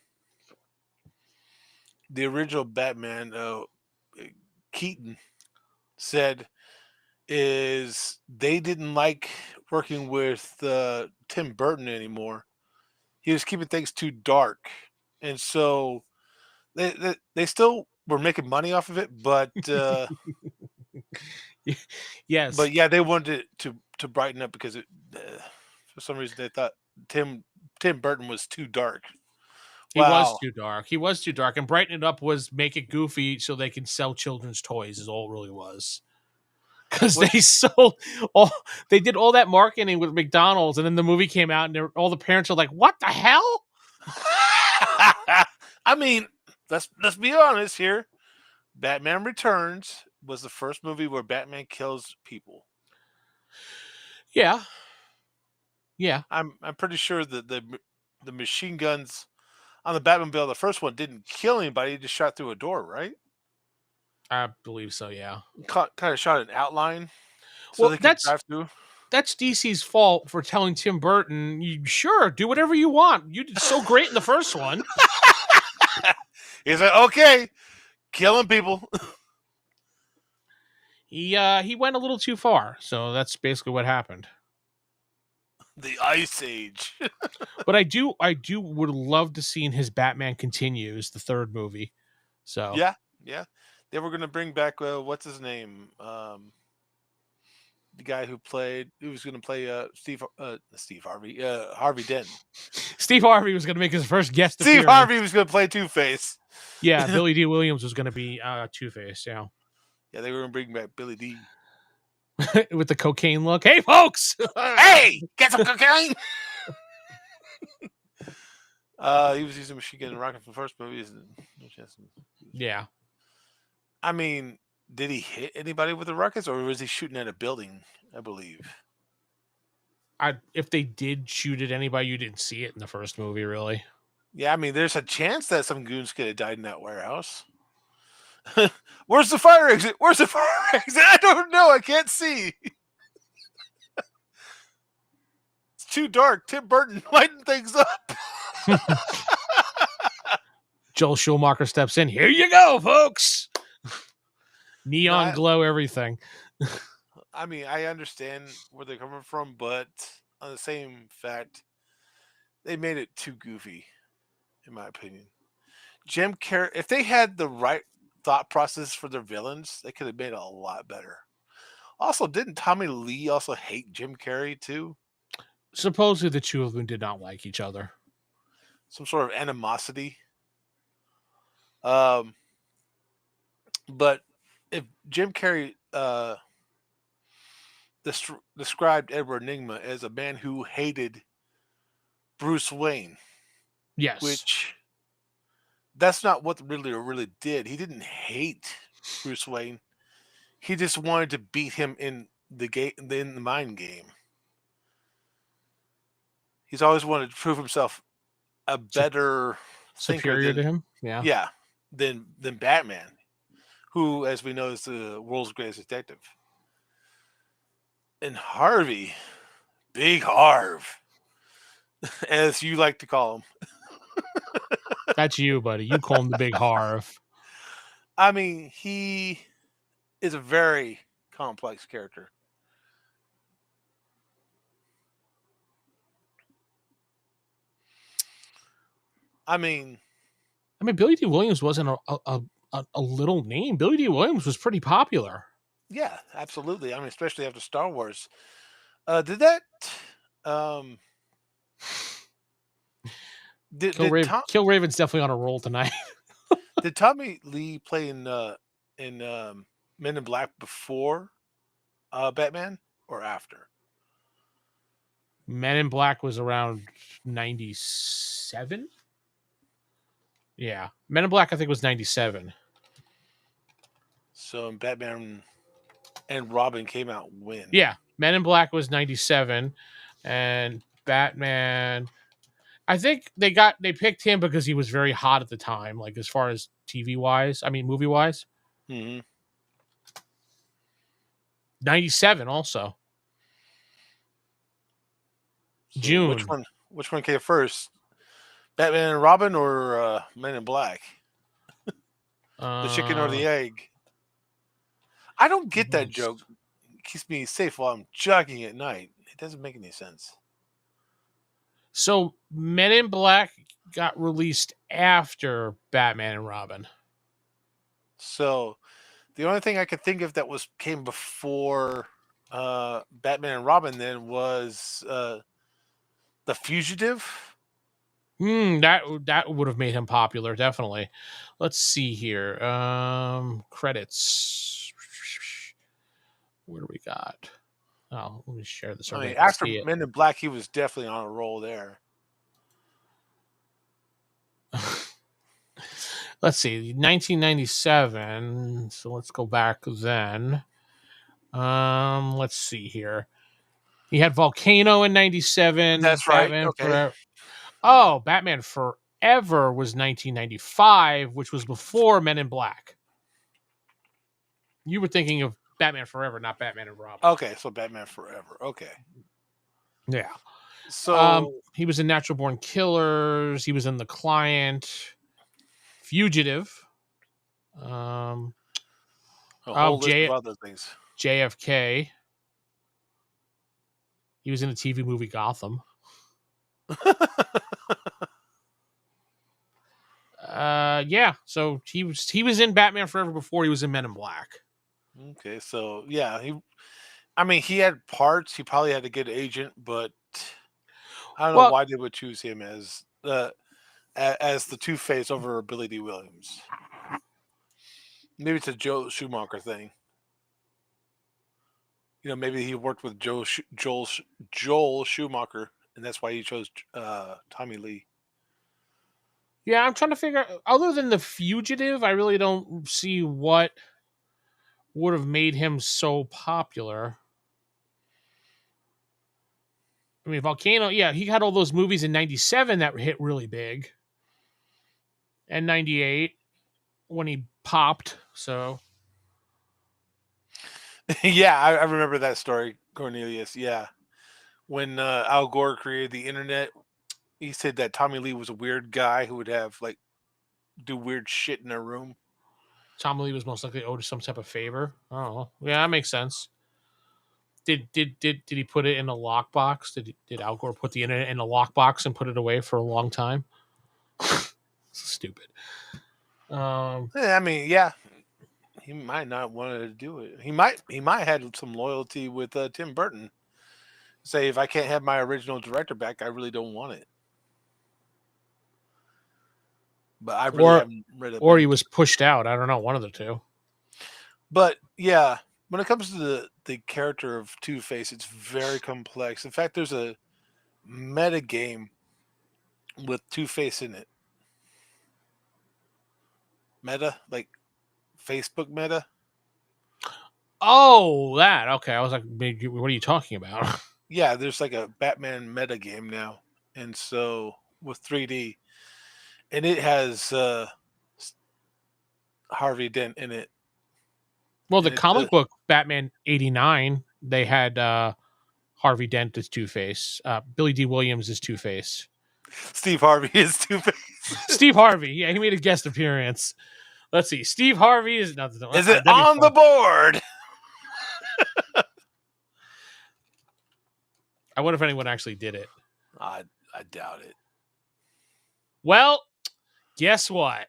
Speaker 2: original Batman, Keaton, said, is they didn't like working with Tim Burton anymore. He was keeping things too dark, and so they still were making money off of it, but
Speaker 1: yes,
Speaker 2: but yeah, they wanted it to brighten up because for some reason they thought Tim Burton was too dark.
Speaker 1: He was too dark. He was too dark, and brighten it up was make it goofy so they can sell children's toys. Is all it really was. Because they did all that marketing with McDonald's, and then the movie came out, and all the parents are like, "What the hell?"
Speaker 2: I mean, let's be honest here. Batman Returns was the first movie where Batman kills people.
Speaker 1: Yeah.
Speaker 2: I'm pretty sure that the machine guns on the Batmobile, the first one, didn't kill anybody; he just shot through a door, right?
Speaker 1: I believe so, yeah.
Speaker 2: Kind of shot an outline so they could drive through.
Speaker 1: That's DC's fault for telling Tim Burton, "Sure, do whatever you want. You did so great in the first one."
Speaker 2: He's like, "Okay, killing people."
Speaker 1: He went a little too far, so that's basically what happened.
Speaker 2: The Ice Age.
Speaker 1: But I would love to see his Batman Continues, the third movie. So
Speaker 2: yeah. They were going to bring back what's his name, the guy who was going to play Steve Harvey, Harvey Dent.
Speaker 1: Steve Harvey was going to make his first guest
Speaker 2: appearance. Steve Harvey was going to play Two-Face.
Speaker 1: Yeah, Billy D. Williams was going to be Two-Face. Yeah.
Speaker 2: Yeah, they were going to bring back Billy D.
Speaker 1: With the cocaine look. Hey, folks!
Speaker 2: Hey, get some cocaine! He was using machine gun and rocket from the first movie.
Speaker 1: Yeah.
Speaker 2: I mean, did he hit anybody with the rockets, or was he shooting at a building? I believe.
Speaker 1: If they did shoot at anybody, you didn't see it in the first movie, really.
Speaker 2: Yeah, I mean, there's a chance that some goons could have died in that warehouse. Where's the fire exit? I don't know. I can't see. too dark. Tim Burton lighten things up.
Speaker 1: Joel Schumacher steps in. Here you go, folks. Neon
Speaker 2: No,
Speaker 1: glow, everything.
Speaker 2: I mean, I understand where they're coming from, but on the same fact, they made it too goofy, in my opinion. Jim Carrey, if they had the right thought process for their villains, they could have made it a lot better. Also, didn't Tommy Lee also hate Jim Carrey too?
Speaker 1: Supposedly the two of them did not like each other.
Speaker 2: Some sort of animosity. Um, but if Jim Carrey described Edward Nygma as a man who hated Bruce Wayne,
Speaker 1: Yes.
Speaker 2: which that's not what the Riddler really did. He didn't hate Bruce Wayne. He just wanted to beat him in the game, in the mind game. He's always wanted to prove himself a better thinker
Speaker 1: Superior to
Speaker 2: than
Speaker 1: him. Yeah.
Speaker 2: yeah than Batman, who, as we know, is the world's greatest detective. And Harvey, Big Harv, as you like to call him.
Speaker 1: That's you, buddy. You call him the Big Harv.
Speaker 2: I mean, he is a very complex character. I mean,
Speaker 1: Billy D. Williams wasn't a little name. Billy D. Williams was pretty popular.
Speaker 2: yeah, absolutely. I mean, especially after Star Wars. Did that? Um,
Speaker 1: Kill Raven's definitely on a roll tonight.
Speaker 2: did Tommy Lee play in Men in Black before Batman or after?
Speaker 1: Men in Black was around 97. Yeah, Men in Black I think was 97.
Speaker 2: So Batman and Robin came out when?
Speaker 1: Yeah, Men in Black was 97, and Batman. I think they picked him because he was very hot at the time, like as far as TV wise. I mean, movie wise.
Speaker 2: Mm-hmm.
Speaker 1: 97 also.
Speaker 2: So
Speaker 1: June.
Speaker 2: Which one came first? Batman and Robin or Men in Black? The chicken or the egg? I don't get that joke. It keeps me safe while I'm jogging at night. It doesn't make any sense.
Speaker 1: So Men in Black got released after Batman and Robin.
Speaker 2: So the only thing I could think of that came before Batman and Robin then was The Fugitive.
Speaker 1: That would have made him popular, definitely. Let's see here. Credits. What do we got? Oh, let me share this.
Speaker 2: I mean, after Men in Black, he was definitely on a roll there.
Speaker 1: Let's see, 1997. So let's go back then. Let's see here. He had Volcano in 97.
Speaker 2: That's
Speaker 1: Batman
Speaker 2: right. Okay.
Speaker 1: Forever. Oh, Batman Forever was 1995, which was before Men in Black. You were thinking of Batman Forever, not Batman and Robin.
Speaker 2: Okay, so Batman Forever. Okay.
Speaker 1: Yeah.
Speaker 2: So
Speaker 1: he was in Natural Born Killers. He was in The Client, Fugitive.
Speaker 2: a whole list of other things.
Speaker 1: JFK. He was in the TV movie Gotham. Yeah. So he was in Batman Forever before he was in Men in Black.
Speaker 2: Okay, so yeah, he had parts. He probably had a good agent, but I don't know why they would choose him as the Two-Face over Billy D. Williams. Maybe it's a Joel Schumacher thing. You know, maybe he worked with Joel Schumacher, and that's why he chose Tommy Lee.
Speaker 1: Yeah, I'm trying to figure out. Other than The Fugitive, I really don't see what would have made him so popular. I mean, Volcano, yeah, he had all those movies in 97 that hit really big. And 98 when he popped, so.
Speaker 2: Yeah, I remember that story, Cornelius, yeah. when Al Gore created the internet, he said that Tommy Lee was a weird guy who would have like do weird shit in a room.
Speaker 1: Tom Lee was most likely owed some type of favor. Oh, yeah, that makes sense. Did he put it in a lockbox? Did Al Gore put the internet in a lockbox and put it away for a long time? Stupid.
Speaker 2: I mean, yeah, he might not want to do it. He might have had some loyalty with Tim Burton. Say, if I can't have my original director back, I really don't want it. But I really haven't read it.
Speaker 1: Or he was pushed out. I don't know, one of the two.
Speaker 2: But yeah, when it comes to the character of Two-Face, it's very complex. In fact, there's a meta game with Two-Face in it. Meta, like Facebook meta.
Speaker 1: Oh, that. Okay, I was like, what are you talking about?
Speaker 2: Yeah, there's like a Batman meta game now, and so with 3D, and it has Harvey Dent in it.
Speaker 1: Well, the comic book Batman '89, they had Harvey Dent as Two-Face. Billy D. Williams is Two-Face.
Speaker 2: Steve Harvey is Two-Face.
Speaker 1: Steve Harvey, yeah, he made a guest appearance. Let's see, Steve Harvey is nothing.
Speaker 2: Is it on the board?
Speaker 1: I wonder if anyone actually did it.
Speaker 2: I doubt it.
Speaker 1: Well, guess what?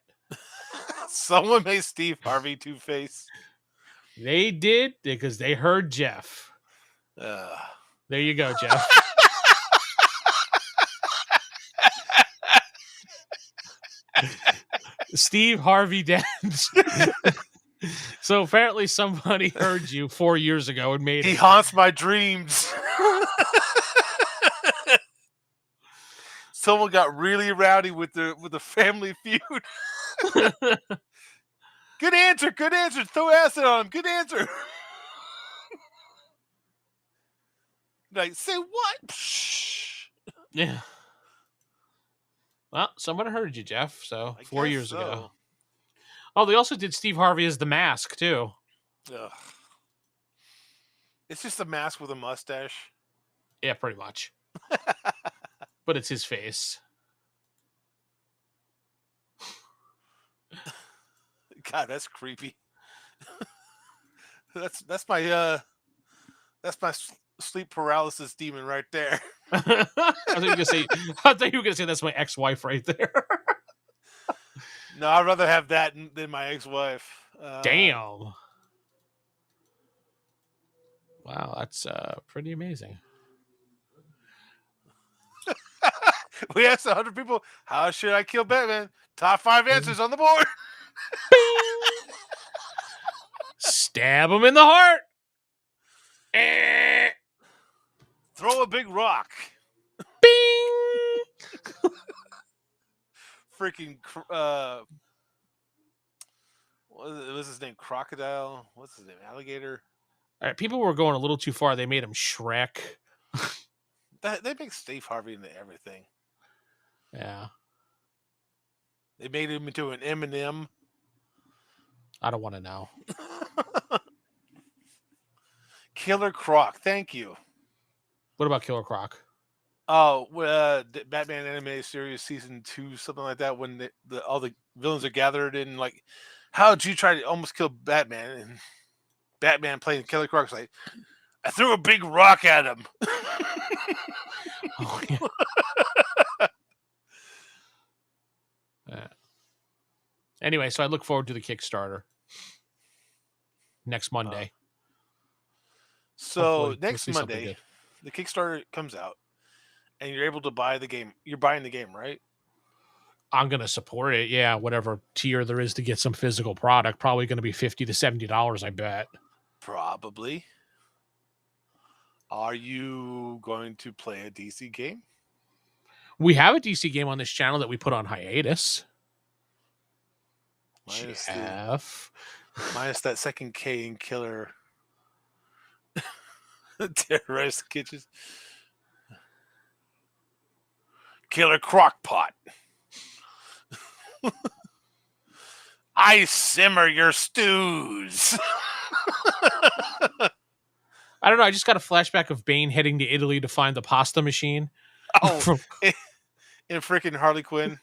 Speaker 2: Someone made Steve Harvey Two-Face.
Speaker 1: They did because they heard Geoff. There you go, Geoff. Steve Harvey Dent. So apparently somebody heard you 4 years ago and made
Speaker 2: He haunts my dreams. Someone got really rowdy with the Family Feud. Good answer. Throw acid on him. Good answer. Like, say what?
Speaker 1: Yeah. Well, someone heard you, Geoff. So 4 years ago. Oh, they also did Steve Harvey as the Mask too.
Speaker 2: Ugh. It's just a mask with a mustache.
Speaker 1: Yeah, pretty much. But it's his face.
Speaker 2: God, that's creepy. that's my sleep paralysis demon right there.
Speaker 1: I thought you were gonna say that's my ex-wife right there.
Speaker 2: No, I'd rather have that than my ex-wife.
Speaker 1: Damn. Wow, that's pretty amazing.
Speaker 2: We asked 100 people, how should I kill Batman? Top 5 answers on the board.
Speaker 1: Stab him in the heart.
Speaker 2: Throw a big rock.
Speaker 1: Bing.
Speaker 2: Freaking what was his name? Crocodile? What's his name? Alligator?
Speaker 1: All right, people were going a little too far. They made him Shrek.
Speaker 2: They make Steve Harvey into everything.
Speaker 1: Yeah.
Speaker 2: They made him into an M&M.
Speaker 1: I don't want to know.
Speaker 2: Killer Croc. Thank you.
Speaker 1: What about Killer Croc?
Speaker 2: Oh, Batman Animated Series Season 2, something like that, when all the villains are gathered in, like, how'd you try to almost kill Batman? And Batman playing Killer Croc's like, I threw a big rock at him.
Speaker 1: Oh, yeah. Anyway, so I look forward to the Kickstarter next Monday.
Speaker 2: So hopefully, next Monday, the Kickstarter comes out, and you're able to buy the game. You're buying the game, right?
Speaker 1: I'm going to support it. Yeah, whatever tier there is to get some physical product. Probably going to be $50 to $70, I bet.
Speaker 2: Probably. Are you going to play a DC game?
Speaker 1: We have a DC game on this channel that we put on hiatus.
Speaker 2: Minus that second K in Killer Terrorist Kitchens. Killer Crockpot. I simmer your stews.
Speaker 1: I don't know. I just got a flashback of Bane heading to Italy to find the pasta machine.
Speaker 2: Oh, in freaking Harley Quinn.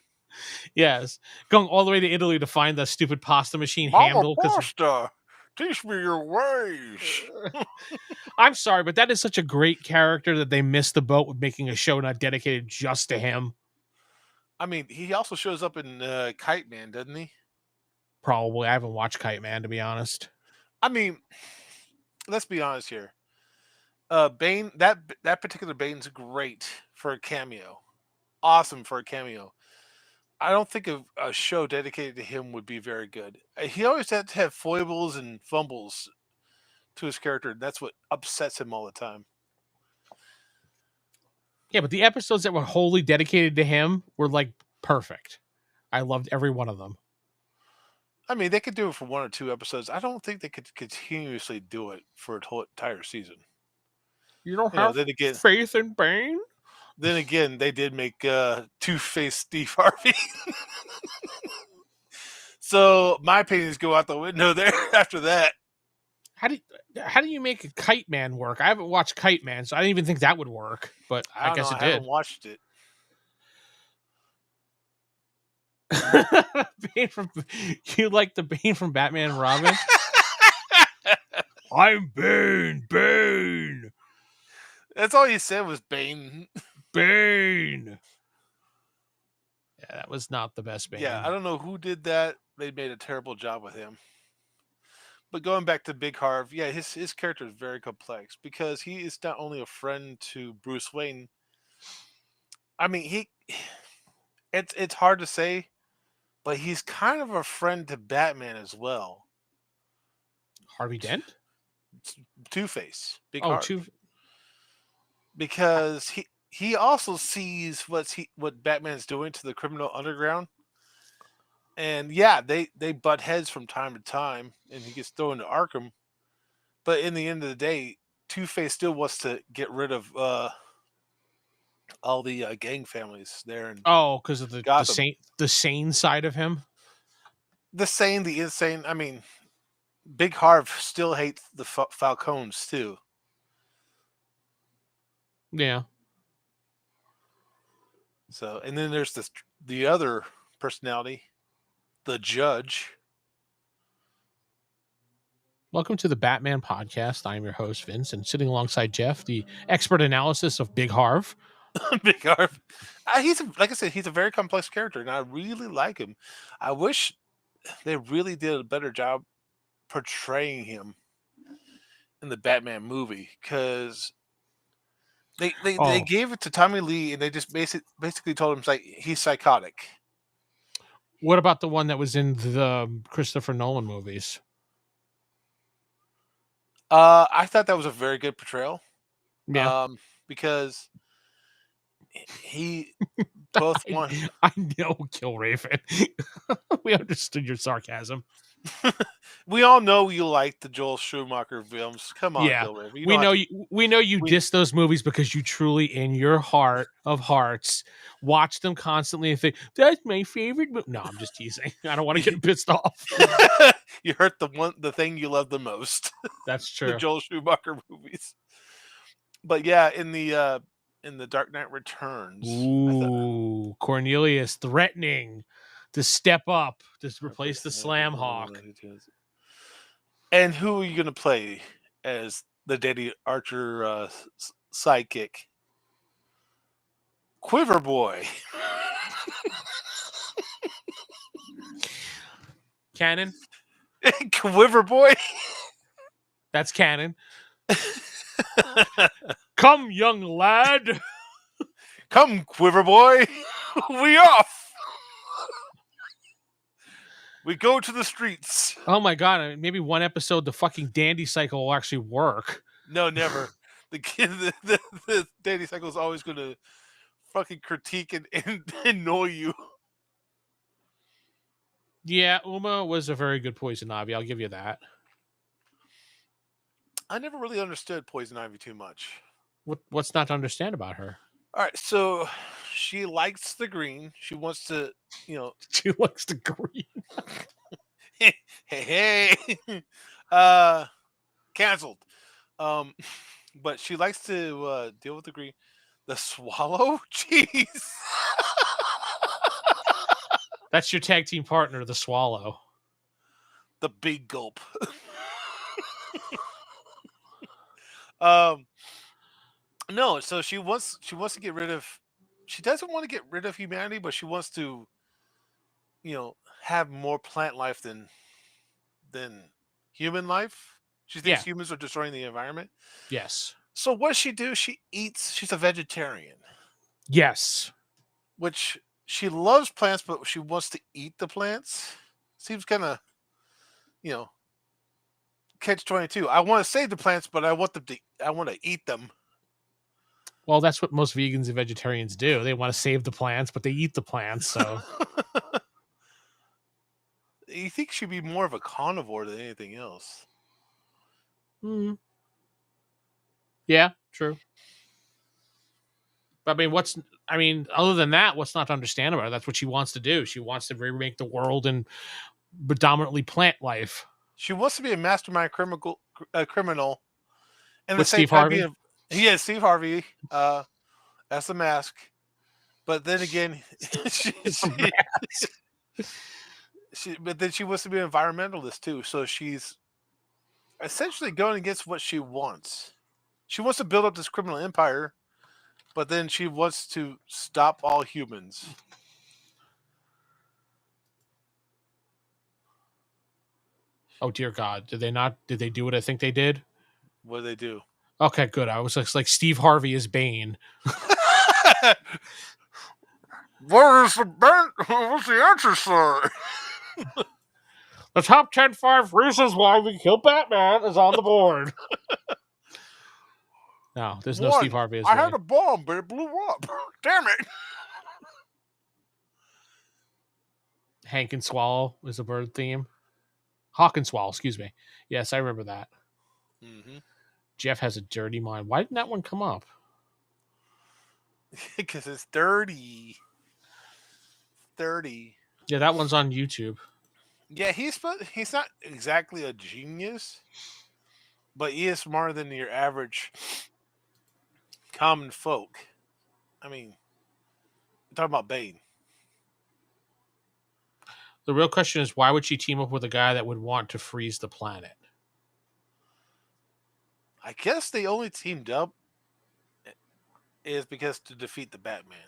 Speaker 1: Yes, going all the way to Italy to find the stupid pasta machine
Speaker 2: Mama
Speaker 1: handle. Because
Speaker 2: Pasta, teach me your ways.
Speaker 1: I'm sorry, but that is such a great character that they missed the boat with making a show not dedicated just to him.
Speaker 2: I mean, he also shows up in Kite Man, doesn't he?
Speaker 1: Probably. I haven't watched Kite Man, to be honest.
Speaker 2: I mean, let's be honest here. Bane, that particular Bane's great for a cameo. Awesome for a cameo. I don't think a show dedicated to him would be very good. He always had to have foibles and fumbles to his character. And that's what upsets him all the time.
Speaker 1: Yeah, but the episodes that were wholly dedicated to him were like perfect. I loved every one of them.
Speaker 2: I mean, they could do it for 1 or 2 episodes. I don't think they could continuously do it for a whole entire season.
Speaker 1: You don't
Speaker 2: You know,
Speaker 1: have faith in Bane?
Speaker 2: Then again, they did make Two-Face Steve Harvey. So my opinions go out the window there after that.
Speaker 1: How do you make a Kite Man work? I haven't watched Kite Man, so I didn't even think that would work. But I guess it
Speaker 2: I
Speaker 1: did.
Speaker 2: haven't watched it.
Speaker 1: Bane from you like the Bane from Batman and Robin? I'm Bane.
Speaker 2: That's all he said was Bane.
Speaker 1: Bane. Yeah, that was not the best Bane.
Speaker 2: Yeah, I don't know who did that. They made a terrible job with him. But going back to Big Harv, yeah, his character is very complex because he is not only a friend to Bruce Wayne. I mean, it's hard to say, but he's kind of a friend to Batman as well.
Speaker 1: Harvey Dent?
Speaker 2: Two-Face. Big
Speaker 1: Oh,
Speaker 2: Harv. Because he also sees what Batman's doing to the criminal underground. And yeah, they butt heads from time to time, and he gets thrown into Arkham. But in the end of the day, Two-Face still wants to get rid of all the gang families there.
Speaker 1: Because of the sane side of him.
Speaker 2: The sane, the insane. I mean, Big Harv still hates the Falcones too.
Speaker 1: Yeah.
Speaker 2: So, and then there's the other personality, the Judge.
Speaker 1: Welcome to the Batman podcast. I'm your host, Vince, and sitting alongside Geoff, the expert analysis of Big Harv.
Speaker 2: Big Harv. Like I said, he's a very complex character, and I really like him. I wish they really did a better job portraying him in the Batman movie, because they gave it to Tommy Lee, and they just basically told him he's psychotic.
Speaker 1: What about the one that was in the Christopher Nolan movies?
Speaker 2: I thought that was a very good portrayal.
Speaker 1: Yeah.
Speaker 2: Because he both won.
Speaker 1: I know, Killraven. We understood your sarcasm.
Speaker 2: We all know you like the Joel Schumacher films. Come on, Killraven.
Speaker 1: We know you diss those movies because you truly, in your heart of hearts, watch them constantly and think that's my favorite movie. No, I'm just teasing. I don't want to get pissed off.
Speaker 2: You hurt the thing you love the most.
Speaker 1: That's true.
Speaker 2: The Joel Schumacher movies. But yeah, in the Dark Knight Returns,
Speaker 1: Cornelius threatening to step up to replace the Slam Hawk.
Speaker 2: And who are you going to play as the Daddy Archer sidekick? Quiver Boy.
Speaker 1: Canon?
Speaker 2: Quiver Boy?
Speaker 1: That's canon. Come, young lad.
Speaker 2: Come, Quiver Boy. We off. We go to the streets.
Speaker 1: Oh my god! Maybe one episode the fucking Dandy Cycle will actually work.
Speaker 2: No, never. The Dandy Cycle is always going to fucking critique and annoy you.
Speaker 1: Yeah, Uma was a very good Poison Ivy. I'll give you that.
Speaker 2: I never really understood Poison Ivy too much.
Speaker 1: What's not to understand about her?
Speaker 2: All right, so she likes the green. She wants to,
Speaker 1: She likes the green.
Speaker 2: hey. Canceled. Um, but she likes to deal with the green. The swallow? Jeez.
Speaker 1: That's your tag team partner, the Swallow.
Speaker 2: The big gulp. um, no, so she wants to get rid of. She doesn't want to get rid of humanity, but she wants to, have more plant life than human life. She thinks
Speaker 1: Yeah.
Speaker 2: humans are destroying the environment.
Speaker 1: Yes.
Speaker 2: So what does she do? She eats. She's a vegetarian,
Speaker 1: Yes.
Speaker 2: which she loves plants, but she wants to eat the plants. Seems kind of, you know, catch 22. I want to save the plants, but I want them to. I want to eat them.
Speaker 1: Well, that's what most vegans and vegetarians do. They want to save the plants, but they eat the plants. So
Speaker 2: You think she'd be more of a carnivore than anything else?
Speaker 1: yeah, true. But I mean, other than that, what's not to understand about her? That's what she wants to do. She wants to remake the world and predominantly plant life.
Speaker 2: She wants to be a mastermind criminal, and at the
Speaker 1: With
Speaker 2: same
Speaker 1: Steve
Speaker 2: time
Speaker 1: Harvey?
Speaker 2: he has Steve Harvey as the mask. But then again, she, but then she wants to be an environmentalist too. So she's essentially going against what she wants. She wants to build up this criminal empire, but then she wants to stop all humans.
Speaker 1: Oh dear God! Did they not? Did they do what I think they did?
Speaker 2: What do they do?
Speaker 1: Okay, good. I was just like Steve Harvey is Bane.
Speaker 2: What is the what's the answer, sir?
Speaker 1: The top 5 reasons why we kill Batman is on the board. No, there's no Steve Harvey as
Speaker 2: I
Speaker 1: Bane.
Speaker 2: had a bomb, but it blew up. Damn it!
Speaker 1: Hank and Swallow is a bird theme. Hawk and Swallow, excuse me. Yes, I remember that.
Speaker 2: Mm-hmm.
Speaker 1: Geoff has a dirty mind. Why didn't that one come up?
Speaker 2: Because it's dirty. Dirty.
Speaker 1: Yeah, that one's on YouTube.
Speaker 2: Yeah, he's not exactly a genius, but he is smarter than your average common folk. I mean, we're talking about Bane.
Speaker 1: The real question is, why would she team up with a guy that would want to freeze the planet?
Speaker 2: I guess they only teamed up is because to defeat the Batman.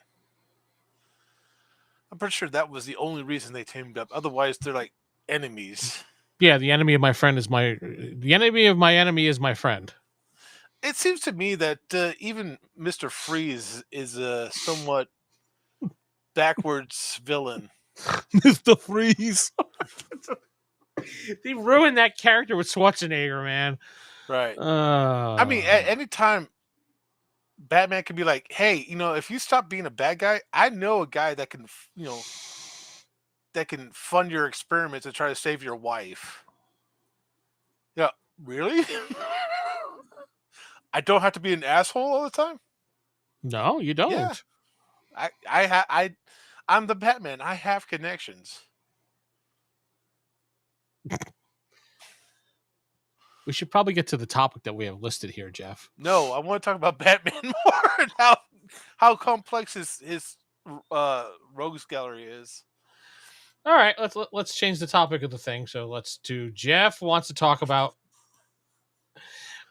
Speaker 2: I'm pretty sure that was the only reason they teamed up. Otherwise, they're like enemies.
Speaker 1: Yeah, the enemy of my friend is the enemy of my enemy is my friend.
Speaker 2: It seems to me that even Mr. Freeze is a somewhat backwards villain.
Speaker 1: Mr. Freeze. They ruined that character with Schwarzenegger, man.
Speaker 2: Right. I mean, at any time, Batman can be like, "Hey, if you stop being a bad guy, I know a guy that can, that can fund your experiments and try to save your wife." Yeah, really? I don't have to be an asshole all the time.
Speaker 1: No, you don't.
Speaker 2: Yeah. I'm the Batman. I have connections.
Speaker 1: We should probably get to the topic that we have listed here, Geoff.
Speaker 2: No, I want to talk about Batman more and how complex his rogues gallery is.
Speaker 1: All right, let's change the topic of the thing. So let's do. Geoff wants to talk about.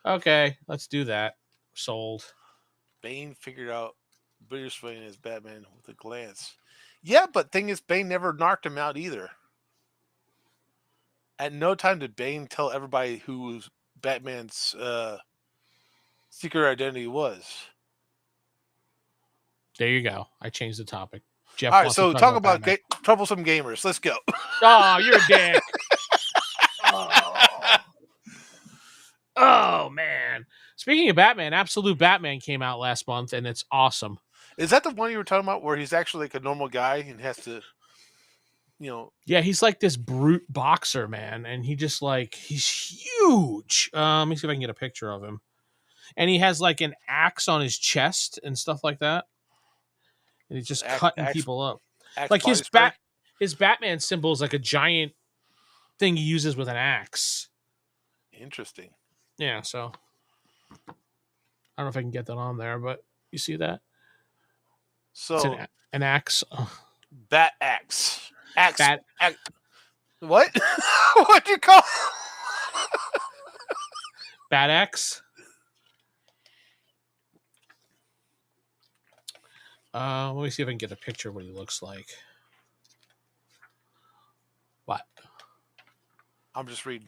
Speaker 1: Okay, let's do that. Sold.
Speaker 2: Bane figured out Bruce Wayne as Batman with a glance. Yeah, but thing is, Bane never knocked him out either. At no time did Bane tell everybody who Batman's secret identity was.
Speaker 1: There you go. I changed the topic. Geoff.
Speaker 2: All right, so talk about troublesome gamers. Let's go.
Speaker 1: Oh, you're a dick. Oh, man. Speaking of Batman, Absolute Batman came out last month, and it's awesome.
Speaker 2: Is that the one you were talking about where he's actually like a normal guy and has to,
Speaker 1: Yeah, he's like this brute boxer, man, and he's huge. Let me see if I can get a picture of him. And he has like an axe on his chest and stuff like that. And he's just cutting people up. Like his Batman symbol is like a giant thing he uses with an axe.
Speaker 2: Interesting.
Speaker 1: Yeah, so I don't know if I can get that on there, but you see that? It's
Speaker 2: So
Speaker 1: an axe.
Speaker 2: bat axe. Axe.
Speaker 1: Bat
Speaker 2: Axe. What? What do you call?
Speaker 1: bat axe. Let me see if I can get a picture of what he looks like. What?
Speaker 2: I'm just reading.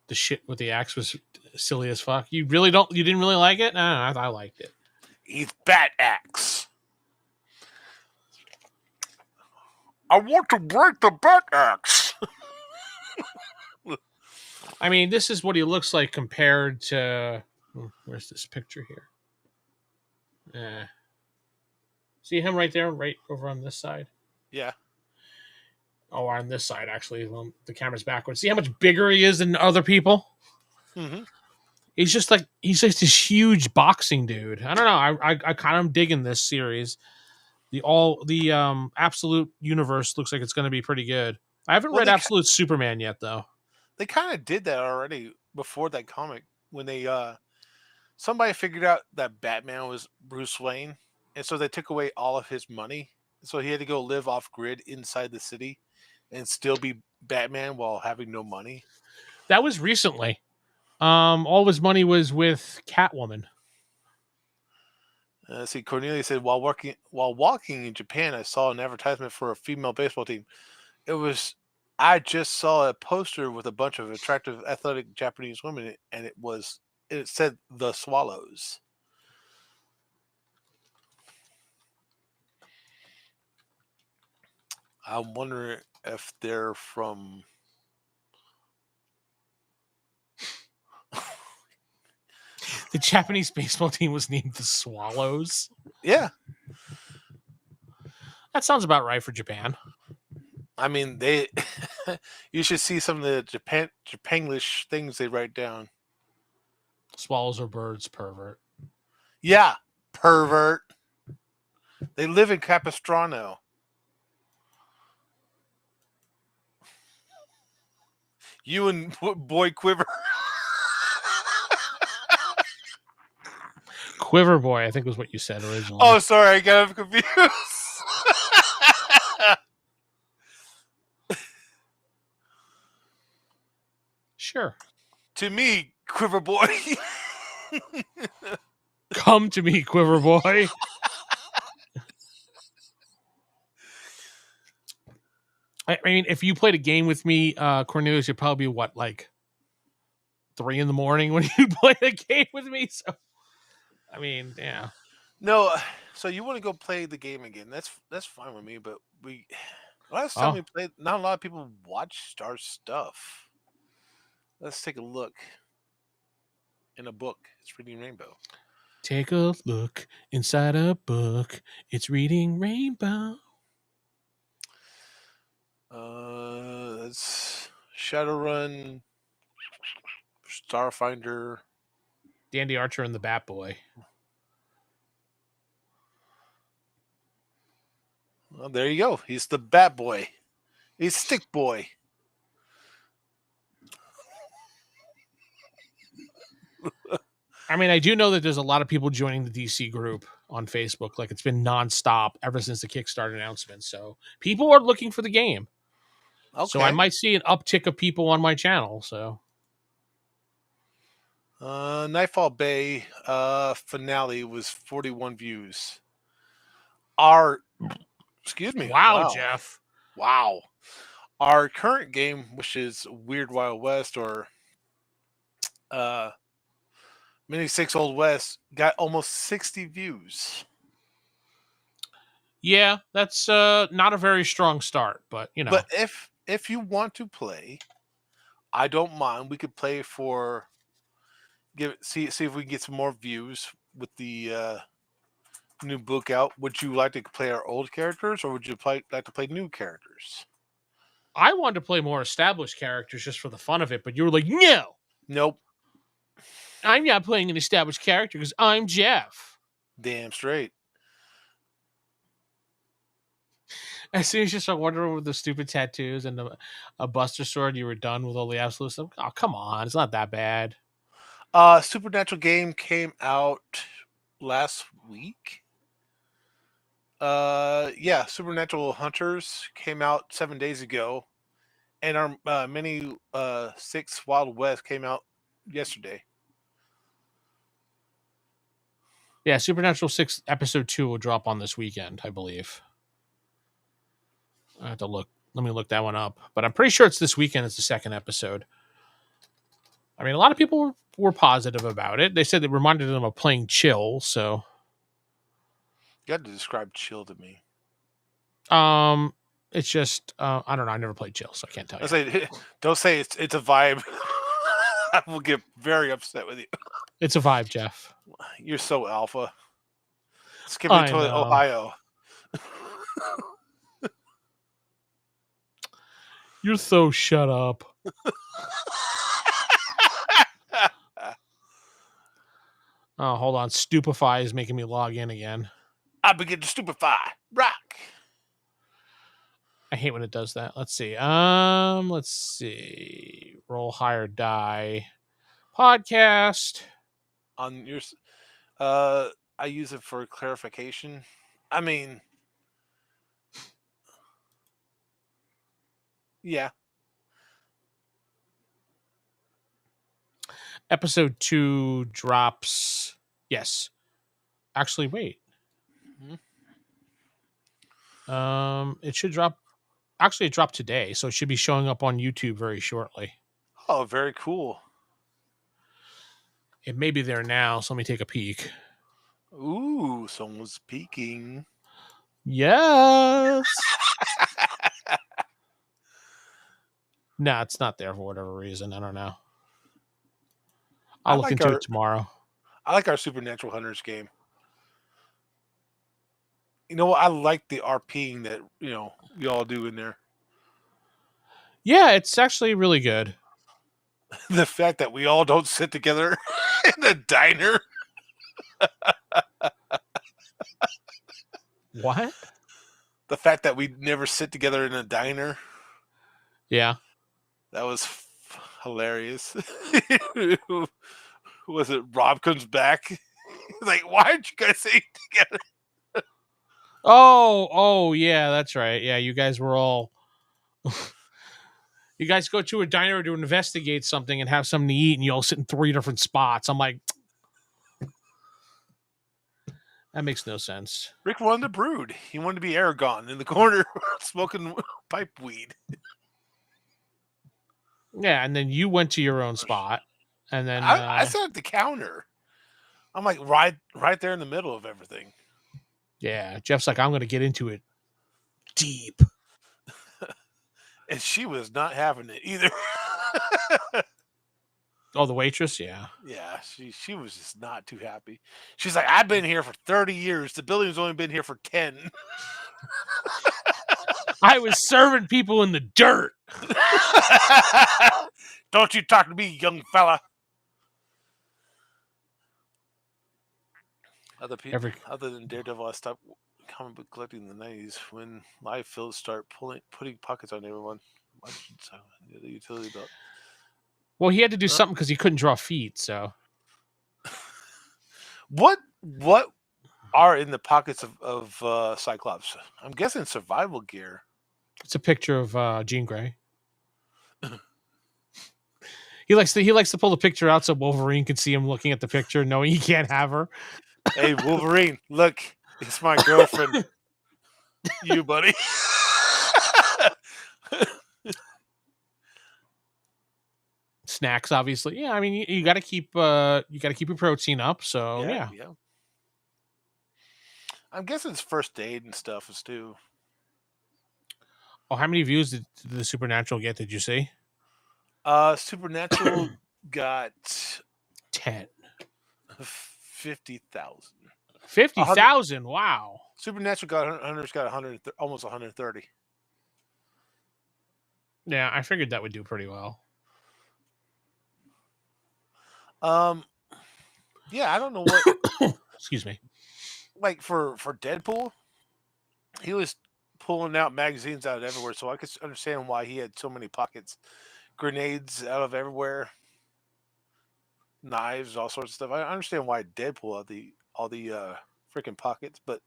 Speaker 1: The shit with the axe was silly as fuck. You didn't really like it? No, I liked it.
Speaker 2: He's bat axe. I want to break the bat axe.
Speaker 1: I mean, this is what he looks like compared to. Where's this picture here? See him right there, right over on this side?
Speaker 2: Yeah.
Speaker 1: Oh, on this side, actually. The camera's backwards. See how much bigger he is than other people?
Speaker 2: Mm-hmm.
Speaker 1: He's just this huge boxing dude. I don't know. I kind of am digging this series. The Absolute Universe looks like it's going to be pretty good. I haven't read Absolute Superman yet, though.
Speaker 2: They kind of did that already before that comic when they somebody figured out that Batman was Bruce Wayne, and so they took away all of his money, so he had to go live off grid inside the city and still be Batman while having no money.
Speaker 1: That was recently. All of his money was with Catwoman.
Speaker 2: See, Cornelia said while walking in Japan, I saw an advertisement for a female baseball team. I just saw a poster with a bunch of attractive, athletic Japanese women, and it said the Swallows. I'm wondering if they're from.
Speaker 1: The Japanese baseball team was named the Swallows.
Speaker 2: Yeah.
Speaker 1: That sounds about right for Japan.
Speaker 2: I mean, you should see some of the Japanglish things they write down.
Speaker 1: Swallows are birds, pervert.
Speaker 2: Yeah, pervert. They live in Capistrano. You and Boy Quiver.
Speaker 1: Quiver Boy, I think was what you said originally.
Speaker 2: Oh, sorry, I got confused.
Speaker 1: Sure.
Speaker 2: To me, Quiver Boy.
Speaker 1: Come to me, Quiver Boy. I mean, if you played a game with me, Cornelius, you'd probably be what, like 3 a.m. when you play a game with me. So, I mean, yeah.
Speaker 2: No, so you want to go play the game again? That's fine with me. But last time we played, not a lot of people watched our stuff. Let's take a look in a book. It's Reading Rainbow.
Speaker 1: Take a look inside a book. It's Reading Rainbow.
Speaker 2: That's Shadowrun, Starfinder,
Speaker 1: Dandy Archer, and the Bat Boy.
Speaker 2: Well, there you go. He's the Bat Boy. He's Stick Boy.
Speaker 1: I mean, I do know that there's a lot of people joining the DC group on Facebook. Like, it's been nonstop ever since the Kickstarter announcement. So people are looking for the game. Okay. So I might see an uptick of people on my channel. So
Speaker 2: Nightfall Bay finale was 41 views. Excuse me.
Speaker 1: Wow, Geoff.
Speaker 2: Wow. Our current game, which is Weird Wild West or Mini 6 Old West, got almost 60 views.
Speaker 1: Yeah, that's not a very strong start, but you know.
Speaker 2: But if you want to play, I don't mind. We could play for see if we can get some more views with the new book out. Would you like to play our old characters, or would you like to play new characters?
Speaker 1: I wanted to play more established characters just for the fun of it, but you were like, no.
Speaker 2: Nope.
Speaker 1: I'm not playing an established character because I'm Geoff.
Speaker 2: Damn straight.
Speaker 1: As soon as you start wondering with the stupid tattoos and a Buster Sword, you were done with all the absolute stuff. Oh, come on. It's not that bad.
Speaker 2: Supernatural game came out last week. Yeah, Supernatural Hunters came out 7 days ago, and our mini 6 Wild West came out yesterday.
Speaker 1: Yeah, Supernatural 6 episode 2 will drop on this weekend, I believe. I have to look. Let me look that one up. But I'm pretty sure it's this weekend. It's the second episode. I mean, a lot of people were positive about it. They said it reminded them of playing Chill. So,
Speaker 2: You had to describe chill to me.
Speaker 1: it's just I don't know. I never played Chill, so I can't tell
Speaker 2: I
Speaker 1: you.
Speaker 2: say, don't say it's a vibe. I will get very upset with you.
Speaker 1: It's a vibe, Jeff.
Speaker 2: You're so alpha. Skip it
Speaker 1: I
Speaker 2: to
Speaker 1: know.
Speaker 2: Ohio.
Speaker 1: You're so shut up. Oh, hold on. Stupefy is making me log in again.
Speaker 2: I begin to stupefy. Rock.
Speaker 1: I hate when it does that. Let's see. Let's see. Roll higher die. Podcast.
Speaker 2: On your I use it for clarification. I mean, yeah.
Speaker 1: Episode 2 drops. Yes. Actually, wait. It should drop. Actually, it dropped today, so it should be showing up on YouTube very shortly.
Speaker 2: Oh, very cool.
Speaker 1: It may be there now, so let me take a peek.
Speaker 2: Ooh, someone's peeking.
Speaker 1: Yes. No, it's not there for whatever reason. I don't know. I'll look into it tomorrow.
Speaker 2: I like our Supernatural Hunters game. You know what? I like the RPing that you all do in there.
Speaker 1: Yeah, it's actually really good.
Speaker 2: The fact that we all don't sit together in a diner.
Speaker 1: What?
Speaker 2: The fact that we never sit together in a diner.
Speaker 1: Yeah.
Speaker 2: That was hilarious. Was it Rob comes back? Like, why aren't you guys eating together?
Speaker 1: Oh, yeah, that's right. Yeah, you guys were all. You guys go to a diner to investigate something and have something to eat, and you all sit in 3 different spots. I'm like, that makes no sense.
Speaker 2: Rick wanted to brood. He wanted to be Aragon in the corner smoking pipe weed.
Speaker 1: Yeah, and then you went to your own spot, and then
Speaker 2: I sat at the counter. I'm like right there in the middle of everything.
Speaker 1: Yeah, Jeff's like, I'm going to get into it deep.
Speaker 2: And she was not having it either.
Speaker 1: Oh, the waitress? Yeah.
Speaker 2: Yeah, she was just not too happy. She's like, I've been here for 30 years. The building's only been here for 10.
Speaker 1: I was serving people in the dirt.
Speaker 2: Don't you talk to me, young fella. Other people, other than Daredevil, I stopped comic book collecting in the 90s when live fields start putting pockets on everyone. The utility belt.
Speaker 1: Well, he had to do something because he couldn't draw feet, so.
Speaker 2: What are in the pockets of Cyclops? I'm guessing survival gear.
Speaker 1: It's a picture of Jean Grey. He likes to pull the picture out so Wolverine can see him looking at the picture, knowing he can't have her.
Speaker 2: Hey, Wolverine, look, it's my girlfriend. You, buddy.
Speaker 1: Snacks, obviously. Yeah, I mean, you got to keep your protein up. So yeah.
Speaker 2: I'm guessing it's first aid and stuff is too.
Speaker 1: Oh, how many views did the Supernatural get? Did you see?
Speaker 2: Supernatural got
Speaker 1: 10.
Speaker 2: 50,000.
Speaker 1: 50,000. Wow.
Speaker 2: Supernatural got Hunters got almost 130.
Speaker 1: Yeah, I figured that would do pretty well.
Speaker 2: Yeah, I don't know what.
Speaker 1: Excuse me.
Speaker 2: Like for Deadpool, he was pulling out magazines out of everywhere, so I could understand why he had so many pockets, grenades out of everywhere. knives, all sorts of stuff. I understand why Deadpool had all the freaking pockets, but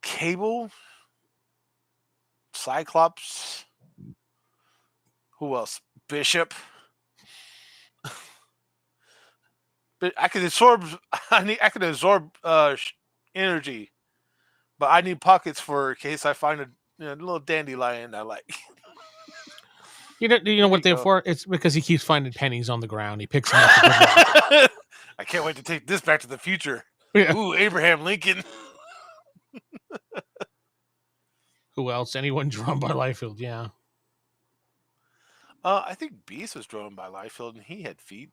Speaker 2: Cable, Cyclops, who else? Bishop. But I can absorb. I can absorb energy, but I need pockets for in case I find a little dandelion I like.
Speaker 1: You know
Speaker 2: Here
Speaker 1: what
Speaker 2: you
Speaker 1: they're
Speaker 2: go.
Speaker 1: for? It's because he keeps finding pennies on the ground. He picks them up for good luck.
Speaker 2: I can't wait to take this back to the future.
Speaker 1: Yeah.
Speaker 2: Ooh, Abraham Lincoln.
Speaker 1: Who else? Anyone drawn by Liefeld? Yeah.
Speaker 2: I think Beast was drawn by Liefeld, and he had feet.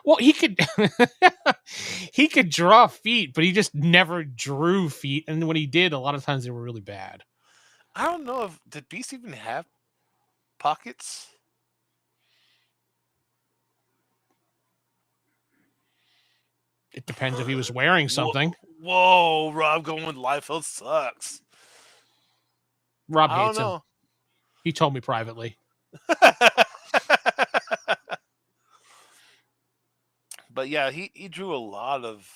Speaker 1: Well, he could he could draw feet, but he just never drew feet. And when he did, a lot of times they were really bad.
Speaker 2: I don't know if did Beast even have pockets.
Speaker 1: It depends if he was wearing something.
Speaker 2: Whoa, Rob going with Liefeld sucks.
Speaker 1: Rob
Speaker 2: I don't
Speaker 1: hates him.
Speaker 2: know.
Speaker 1: He told me privately.
Speaker 2: But yeah, he drew a lot of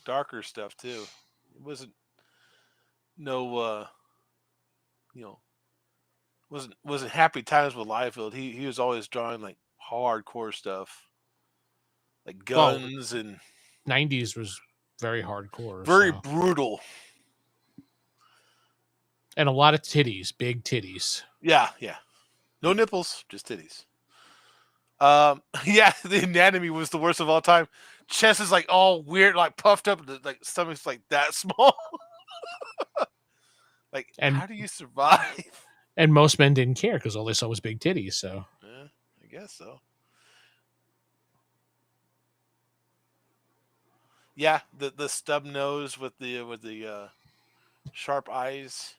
Speaker 2: darker stuff too. It wasn't no you know wasn't happy times with Liefeld. He was always drawing like hardcore stuff, like
Speaker 1: Well,
Speaker 2: guns and
Speaker 1: 90s was very hardcore.
Speaker 2: very
Speaker 1: So.
Speaker 2: brutal.
Speaker 1: And a lot of titties, big titties.
Speaker 2: Yeah, yeah. No nipples, just titties. Yeah, the anatomy was the worst of all time. Chest is like all weird, like puffed up, like stomach's like that small. Like,
Speaker 1: And
Speaker 2: how do you survive?
Speaker 1: and most men didn't care because all they saw was big titties. So
Speaker 2: Yeah, I guess so. Yeah, the stub nose with the sharp eyes.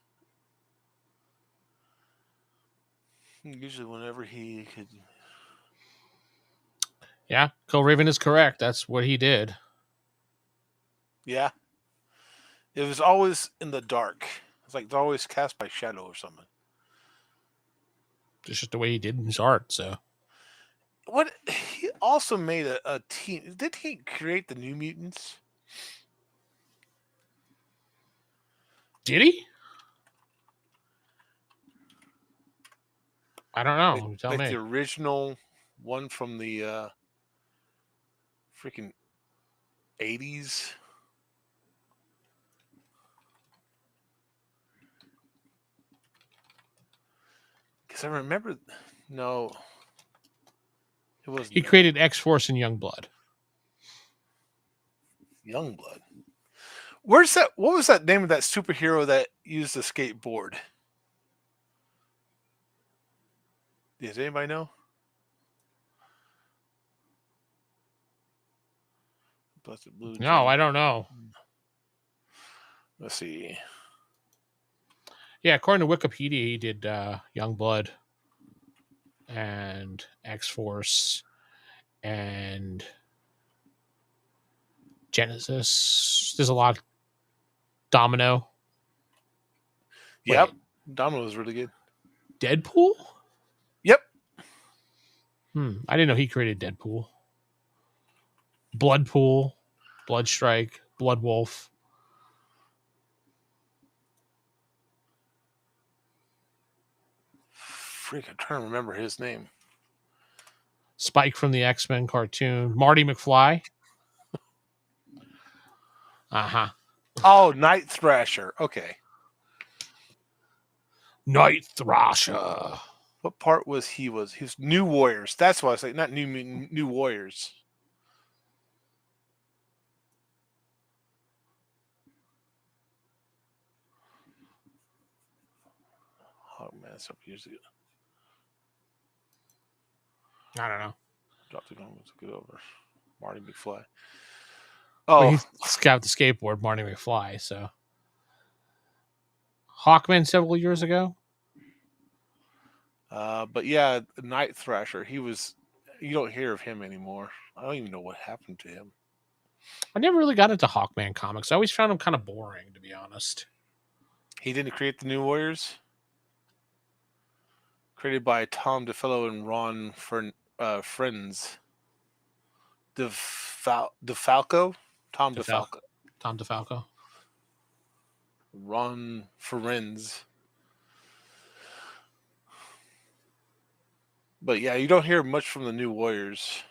Speaker 2: Usually, whenever he could.
Speaker 1: yeah, Cole Raven is correct. That's what he did.
Speaker 2: Yeah, it was always in the dark. It's like they're always cast by shadow or something.
Speaker 1: It's just the way he did his art. So
Speaker 2: What he also made a team. Did he create the New Mutants?
Speaker 1: did he? I don't know. You tell
Speaker 2: Like
Speaker 1: me.
Speaker 2: the original one from the freaking 80s. Because I remember, no, it wasn't
Speaker 1: He
Speaker 2: that.
Speaker 1: created X Force and Youngblood.
Speaker 2: Youngblood. Where's that? What was that name of that superhero that used the skateboard? Does anybody know? Blessed Blue
Speaker 1: No,
Speaker 2: Gem.
Speaker 1: I don't know.
Speaker 2: Let's see.
Speaker 1: Yeah, according to Wikipedia, he did Youngblood and X Force and Genesis. There's a lot. Domino.
Speaker 2: Yep.
Speaker 1: Wait,
Speaker 2: Domino was really good.
Speaker 1: Deadpool?
Speaker 2: Yep.
Speaker 1: I didn't know he created Deadpool. Bloodpool, Bloodstrike, Bloodwolf.
Speaker 2: Freak, I'm trying to remember his name.
Speaker 1: Spike from the X-Men cartoon. Marty McFly. Uh-huh.
Speaker 2: Oh, Night Thrasher. Okay.
Speaker 1: Night Thrasher.
Speaker 2: What part was he? Was New Warriors? That's what I was saying. Not New Warriors. Oh man, that's up years ago.
Speaker 1: I don't know.
Speaker 2: Dropped it on. Took it over. Marty McFly.
Speaker 1: Well,
Speaker 2: Oh,
Speaker 1: he got the skateboard, Marty McFly, so. Hawkman several years ago.
Speaker 2: but yeah, Night Thrasher. He was. You don't hear of him anymore. I don't even know what happened to him.
Speaker 1: I never really got into Hawkman comics. I always found them kind of boring, to be honest.
Speaker 2: He didn't create the New Warriors. Created by Tom DeFillo and Ron Friends. DeFalco, Tom DeFalco,
Speaker 1: Tom DeFalco.
Speaker 2: Ron Ferenz. But yeah, you don't hear much from the New Warriors,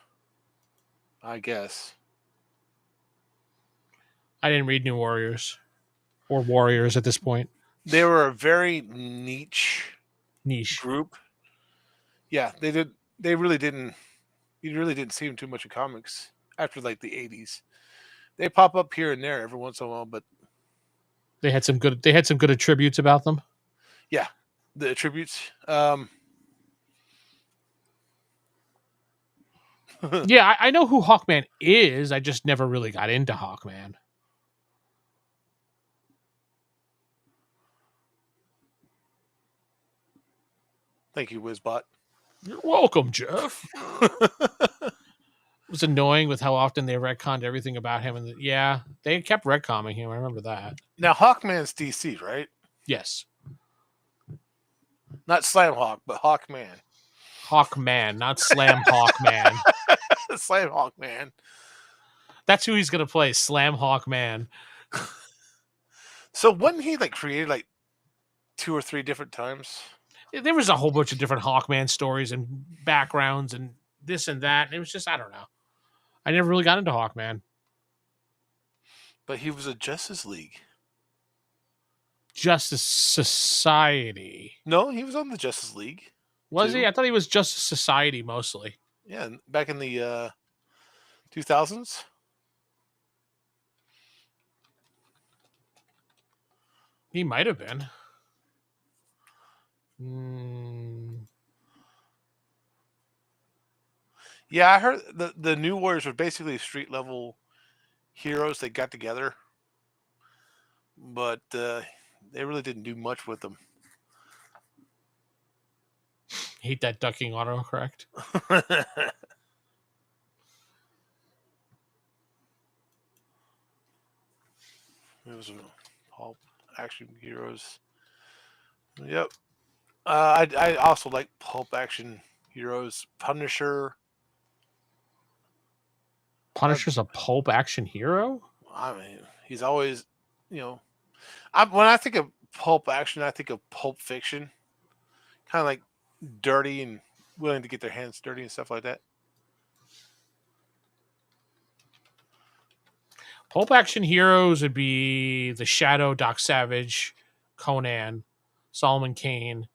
Speaker 2: I guess.
Speaker 1: I didn't read New Warriors or Warriors at this point.
Speaker 2: They were a very niche group. Yeah, they did. They really didn't. You really didn't see them too much in comics after like the 80s. They pop up here and there every once in a while, but
Speaker 1: they had some good attributes about them.
Speaker 2: Yeah, the attributes.
Speaker 1: Yeah, I know who Hawkman is. I just never really got into Hawkman.
Speaker 2: Thank you, Wizbot.
Speaker 1: You're welcome, Geoff. It was annoying with how often they retconned everything about him. And yeah, they kept retconning him. I remember that.
Speaker 2: Now, Hawkman's DC, right?
Speaker 1: Yes.
Speaker 2: Not Slam Hawk, but Hawkman.
Speaker 1: Hawkman, not Slam Hawkman.
Speaker 2: Slam Hawkman.
Speaker 1: That's who he's going to play, Slam Hawkman.
Speaker 2: So wasn't he like created like 2 or 3 different times?
Speaker 1: There was a whole bunch of different Hawkman stories and backgrounds and this and that. And it was just, I don't know. I never really got into Hawkman.
Speaker 2: But he was a Justice League.
Speaker 1: Justice Society.
Speaker 2: No, he was on the Justice League.
Speaker 1: Was he? I thought he was Justice Society mostly.
Speaker 2: Yeah, back in the 2000s.
Speaker 1: He might have been.
Speaker 2: Yeah, I heard the New Warriors were basically street level heroes that got together, but they really didn't do much with them.
Speaker 1: Hate that ducking autocorrect.
Speaker 2: It was Pulp Action Heroes. Yep. I also like Pulp Action Heroes. Punisher.
Speaker 1: Punisher's a pulp action hero?
Speaker 2: I mean, he's always, when I think of Pulp Action, I think of Pulp Fiction. Kind of like dirty and willing to get their hands dirty and stuff like that.
Speaker 1: Pulp action heroes would be the Shadow, Doc Savage, Conan, Solomon Kane,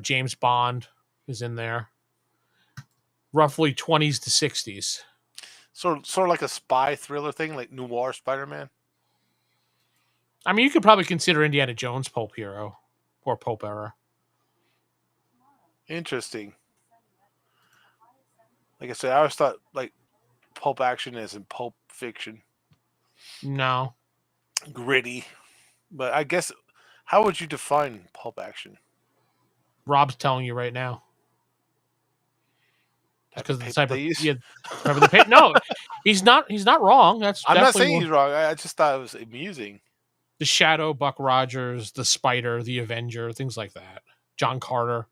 Speaker 1: James Bond is in there. Roughly 20s to 60s.
Speaker 2: Sort of like a spy thriller thing, like Noir Spider-Man.
Speaker 1: I mean, you could probably consider Indiana Jones pulp hero or pulp era.
Speaker 2: Interesting. Like I said, I always thought like Pulp Action as in Pulp Fiction.
Speaker 1: No.
Speaker 2: Gritty. But I guess, how would you define Pulp Action?
Speaker 1: Rob's telling you right now. Because the type of no, he's not wrong. That's
Speaker 2: I'm not saying he's wrong. I just thought it was amusing.
Speaker 1: The Shadow, Buck Rogers, the Spider, the Avenger, things like that. John Carter,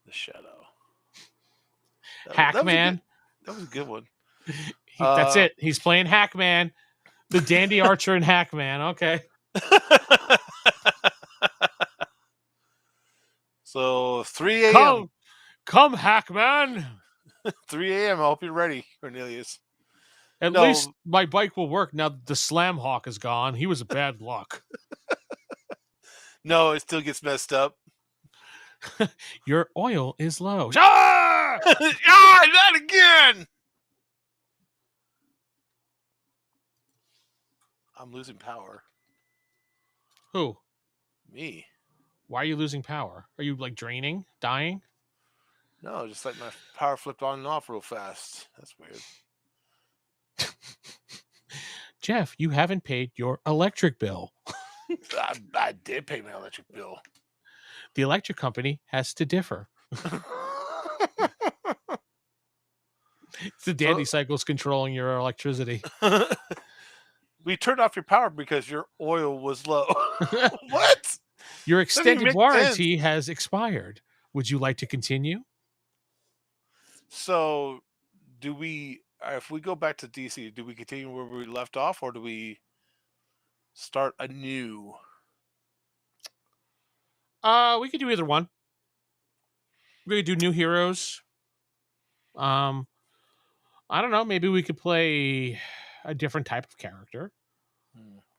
Speaker 2: the Shadow,
Speaker 1: Hackman.
Speaker 2: That was a good one.
Speaker 1: That's it. He's playing Hackman, the Dandy Archer and Hackman. Okay.
Speaker 2: So 3 a.m.
Speaker 1: Come, Hackman.
Speaker 2: 3 a.m. I hope you're ready, Cornelius.
Speaker 1: At least my bike will work now that the Slam Hawk is gone. He was a bad luck.
Speaker 2: No, it still gets messed up.
Speaker 1: Your oil is low.
Speaker 2: Ah! Not again! I'm losing power.
Speaker 1: Who?
Speaker 2: Me.
Speaker 1: Why are you losing power? Are you like draining? Dying?
Speaker 2: No, just like my power flipped on and off real fast. That's weird.
Speaker 1: Geoff, you haven't paid your electric bill.
Speaker 2: I did pay my electric bill.
Speaker 1: The electric company has to differ. It's the Dandy cycles controlling your electricity.
Speaker 2: We turned off your power because your oil was low. What?
Speaker 1: Your extended warranty has expired. Would you like to continue?
Speaker 2: So do we if we go back to DC, do we continue where we left off, or do we start anew?
Speaker 1: We could do either one. We could do new heroes. Um, I don't know. Maybe we could play a different type of character.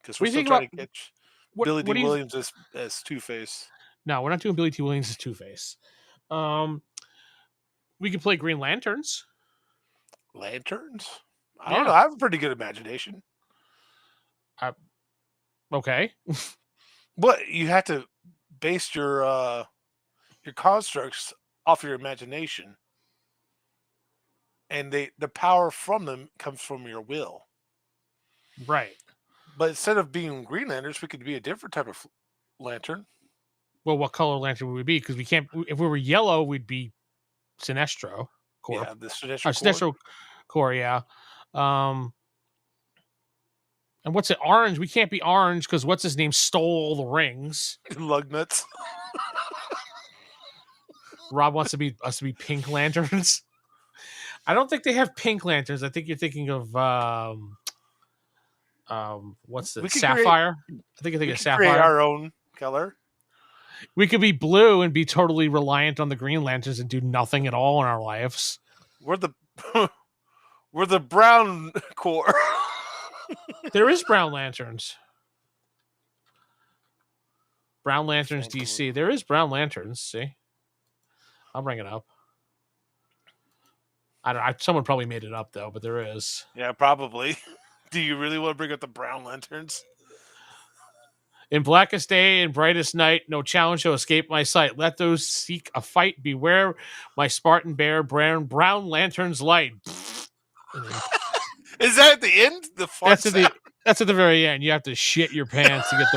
Speaker 2: Because
Speaker 1: What
Speaker 2: we're
Speaker 1: do you
Speaker 2: still
Speaker 1: think
Speaker 2: trying
Speaker 1: about
Speaker 2: to catch
Speaker 1: what?
Speaker 2: Billy
Speaker 1: What
Speaker 2: D.
Speaker 1: do you?
Speaker 2: Williams as Two Face.
Speaker 1: No, we're not doing Billy T. Williams as Two Face. Um, we could play Green Lanterns.
Speaker 2: Lanterns? I don't know.
Speaker 1: Yeah.
Speaker 2: I have a pretty good imagination.
Speaker 1: Okay.
Speaker 2: But you have to base your constructs off your imagination, and the power from them comes from your will.
Speaker 1: Right.
Speaker 2: But instead of being Green Lanterns, we could be a different type of lantern.
Speaker 1: Well, what color lantern would we be? Because we can't. If we were yellow, we'd be Sinestro Corp.
Speaker 2: Yeah, the Sinestro Corps.
Speaker 1: Sinestro Corps. Yeah. Um, and what's it? Orange. We can't be orange because what's his name stole all the rings.
Speaker 2: Lug nuts.
Speaker 1: Rob wants to be us to be pink lanterns. I don't think they have pink lanterns. I think you're thinking of what's the
Speaker 2: We could
Speaker 1: Sapphire? I think you're
Speaker 2: We
Speaker 1: thinking of
Speaker 2: could
Speaker 1: Sapphire.
Speaker 2: create our own color.
Speaker 1: We could be blue and be totally reliant on the Green Lanterns and do nothing at all in our lives.
Speaker 2: We're the we're the brown core.
Speaker 1: There is Brown Lanterns. Brown Lanterns DC. There is Brown Lanterns. See, I'll bring it up. I don't. Someone probably made it up though, but there is.
Speaker 2: Yeah, probably. Do you really want to bring up the brown lanterns?
Speaker 1: In blackest day and brightest night, no challenge shall escape my sight. Let those seek a fight beware my Spartan bear brown lanterns light.
Speaker 2: Is that at the end? The fart
Speaker 1: That's at the very end. You have to shit your pants to get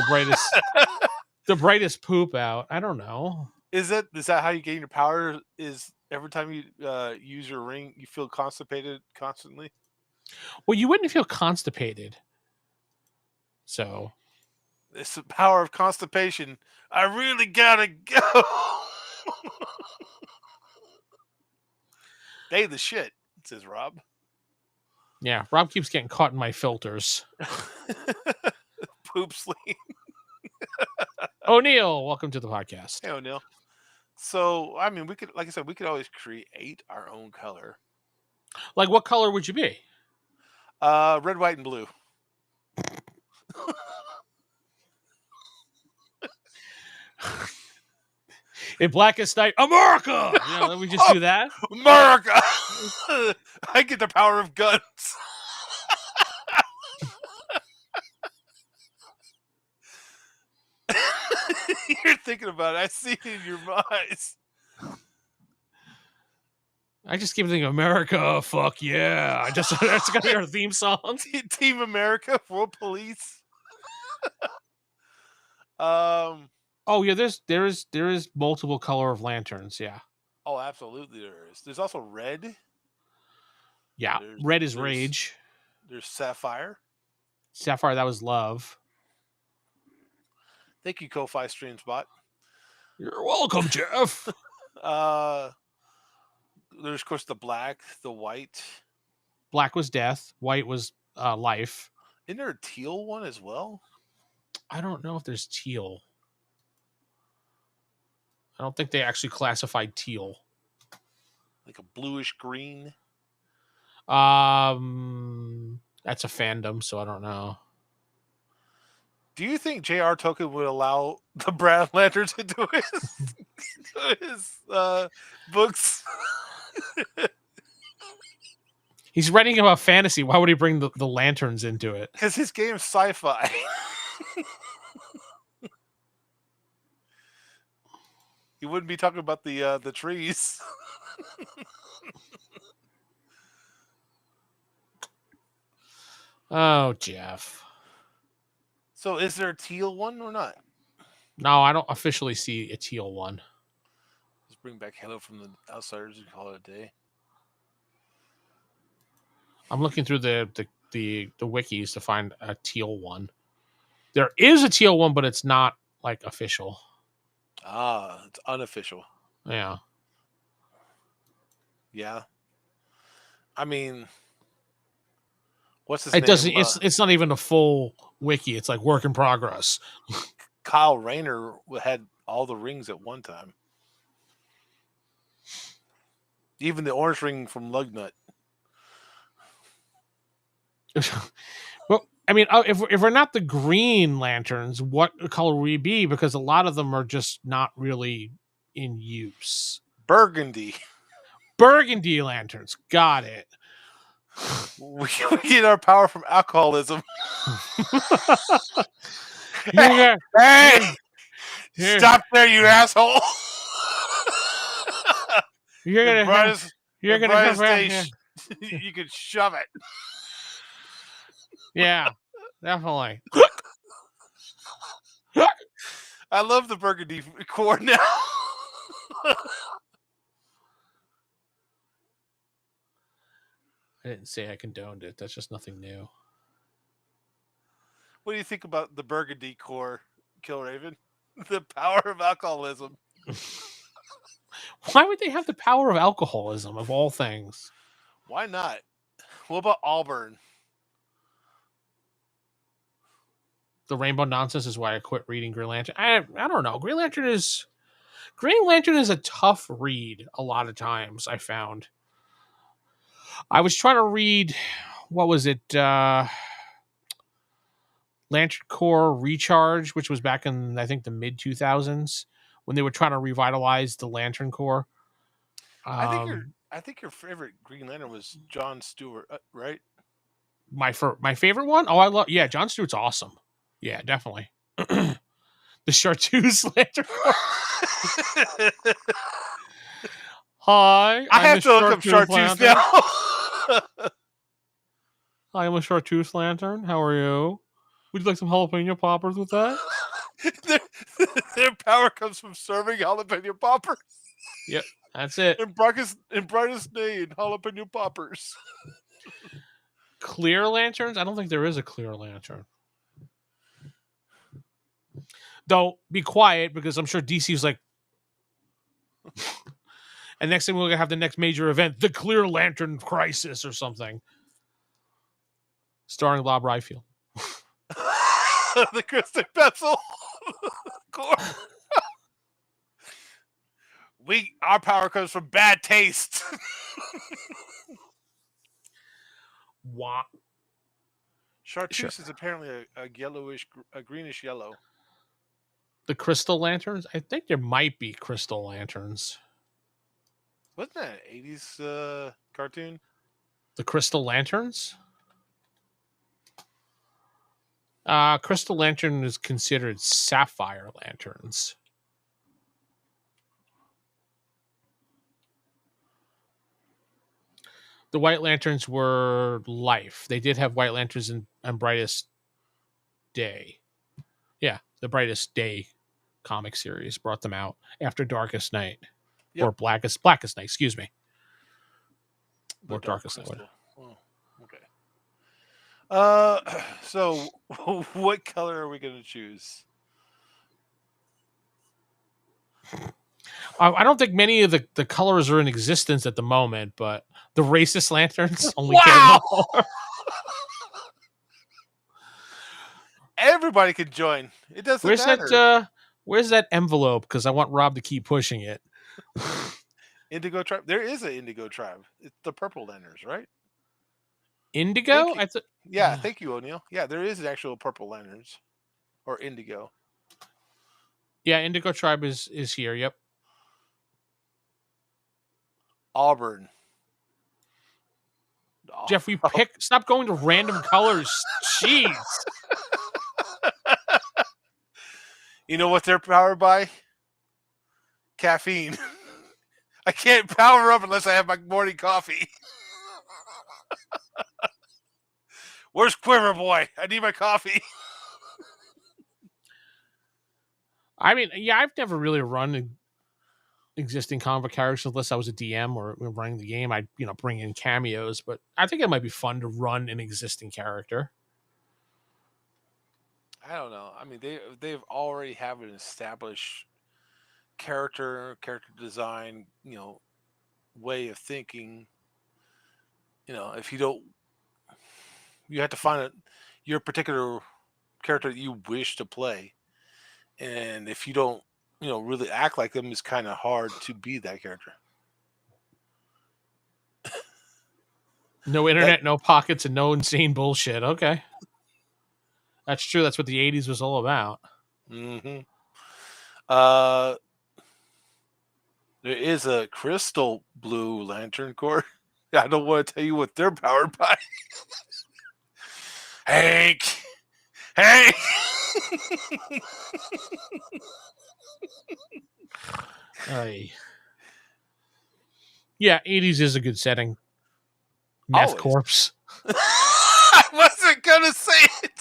Speaker 1: the brightest poop out. I don't know.
Speaker 2: Is that how you gain your power? Is every time you use your ring, you feel constipated constantly?
Speaker 1: Well, you wouldn't feel constipated. So
Speaker 2: It's the power of constipation. I really gotta go. They the shit, says Rob.
Speaker 1: yeah, Rob keeps getting caught in my filters.
Speaker 2: Poop sleep.
Speaker 1: O'Neill, welcome to the podcast.
Speaker 2: Hey, O'Neill. So, I mean, we could, like I said, we could always create our own color.
Speaker 1: Like, what color would you be?
Speaker 2: Red, white, and blue.
Speaker 1: In blackest night, America. Let me just do that.
Speaker 2: America. I get the power of guns. You're thinking about it. I see it in your eyes.
Speaker 1: I just keep thinking, America, fuck yeah. That's gonna be our theme song.
Speaker 2: Team America, World Police.
Speaker 1: Oh yeah, there is multiple color of lanterns. Yeah.
Speaker 2: Oh, absolutely, there is. There's also red.
Speaker 1: Yeah, red is rage.
Speaker 2: There's sapphire.
Speaker 1: Sapphire, that was love.
Speaker 2: Thank you, Ko-Fi Streamspot.
Speaker 1: You're welcome, Geoff.
Speaker 2: There's of course the black, the white.
Speaker 1: Black was death. White was life.
Speaker 2: Isn't there a teal one as well?
Speaker 1: I don't know if there's teal. I don't think they actually classified teal.
Speaker 2: Like a bluish green.
Speaker 1: That's a fandom, so I don't know.
Speaker 2: Do you think J.R. Tolkien would allow the Brown Lanterns into his books?
Speaker 1: He's writing about fantasy. Why would he bring the lanterns into it?
Speaker 2: Because his game's sci-fi. He wouldn't be talking about the trees.
Speaker 1: Oh, Geoff.
Speaker 2: So is there a teal one or not?
Speaker 1: No, I don't officially see a teal one.
Speaker 2: Let's bring back Hello from the Outsiders and call it a day.
Speaker 1: I'm looking through the wikis to find a teal one. There is a teal one, but it's not like official.
Speaker 2: Ah, it's unofficial.
Speaker 1: Yeah.
Speaker 2: Yeah. I mean, what's his
Speaker 1: It doesn't.
Speaker 2: name?
Speaker 1: It's not even a full wiki. It's like work in progress.
Speaker 2: Kyle Rayner had all the rings at one time. Even the orange ring from Lugnut.
Speaker 1: Well, I mean, if we're not the Green Lanterns, what color will we be? Because a lot of them are just not really in use.
Speaker 2: Burgundy.
Speaker 1: Burgundy Lanterns. Got it.
Speaker 2: We get our power from alcoholism.
Speaker 1: You're
Speaker 2: Hey!
Speaker 1: Here.
Speaker 2: Stop there, you asshole!
Speaker 1: You're gonna have. You're gonna have.
Speaker 2: Station. You can shove it.
Speaker 1: Yeah, definitely.
Speaker 2: I love the burgundy core now.
Speaker 1: I didn't say I condoned it. That's just nothing new.
Speaker 2: What do you think about the burgundy core, Killraven? The power of alcoholism.
Speaker 1: Why would they have the power of alcoholism of all things?
Speaker 2: Why not? What about Auburn?
Speaker 1: The rainbow nonsense is why I quit reading Green Lantern. I don't know. Green Lantern is a tough read a lot of times, I found. I was trying to read, what was it? Lantern Corps Recharge, which was back in, I think, the mid 2000s when they were trying to revitalize the Lantern Corps.
Speaker 2: I think your favorite Green Lantern was John Stewart, right?
Speaker 1: My favorite one? Oh, I love, yeah, John Stewart's awesome. Yeah, definitely. The Chartreuse Lantern Corps. Hi,
Speaker 2: I have to look up Chartreuse now.
Speaker 1: I am a Chartreuse Lantern. How are you? Would you like some jalapeno poppers with that?
Speaker 2: Their power comes from serving jalapeno poppers.
Speaker 1: Yep, that's it.
Speaker 2: And brightest day in jalapeno poppers.
Speaker 1: Clear lanterns? I don't think there is a clear lantern. Though, be quiet, because I'm sure DC's like... And next thing we're going to have the next major event, the Clear Lantern Crisis or something. Starring Bob Ryfield.
Speaker 2: The Crystal Pencil. Our power comes from bad taste.
Speaker 1: What?
Speaker 2: Chartreuse is apparently a greenish yellow.
Speaker 1: The Crystal Lanterns? I think there might be Crystal Lanterns.
Speaker 2: Wasn't that an 80s cartoon?
Speaker 1: The Crystal Lanterns? Crystal Lantern is considered sapphire lanterns. The White Lanterns were Life. They did have White Lanterns in Brightest Day. Yeah, the Brightest Day comic series brought them out after Darkest Night. Yep. Or Blackest Night, excuse me. Or Darkest Night.
Speaker 2: Oh, okay. So what color are we going to choose?
Speaker 1: I don't think many of the colors are in existence at the moment, but the racist lanterns only get one color.
Speaker 2: Everybody can join. It doesn't matter.
Speaker 1: Where's that envelope? Because I want Rob to keep pushing it.
Speaker 2: Indigo Tribe. There is an Indigo Tribe. It's the Purple Lanterns, right?
Speaker 1: Indigo?
Speaker 2: Yeah, thank you, O'Neill. Yeah, there is an actual Purple Lanterns. Or Indigo.
Speaker 1: Yeah, Indigo Tribe is here, yep.
Speaker 2: Auburn.
Speaker 1: Geoff, stop going to random colors. Jeez.
Speaker 2: You know what they're powered by? Caffeine. I can't power up unless I have my morning coffee. Where's Quiver Boy? I need my coffee.
Speaker 1: I mean, yeah, I've never really run existing comic characters unless I was a DM or running the game. I'd bring in cameos, but I think it might be fun to run an existing character.
Speaker 2: I don't know. I mean, they've already have an established character design, way of thinking. if you don't, you have to find your particular character that you wish to play, and if you don't, really act like them, it's kind of hard to be that character.
Speaker 1: No
Speaker 2: That
Speaker 1: internet, no pockets, and no insane bullshit. Okay. That's true. That's what the 80s was all about.
Speaker 2: hmm uh, there is a crystal blue lantern core. I don't want to tell you what they're powered by. Hank, Hank.
Speaker 1: Aye. Yeah, 80s is a good setting. Meth
Speaker 2: Always.
Speaker 1: corpse.
Speaker 2: I wasn't gonna say it.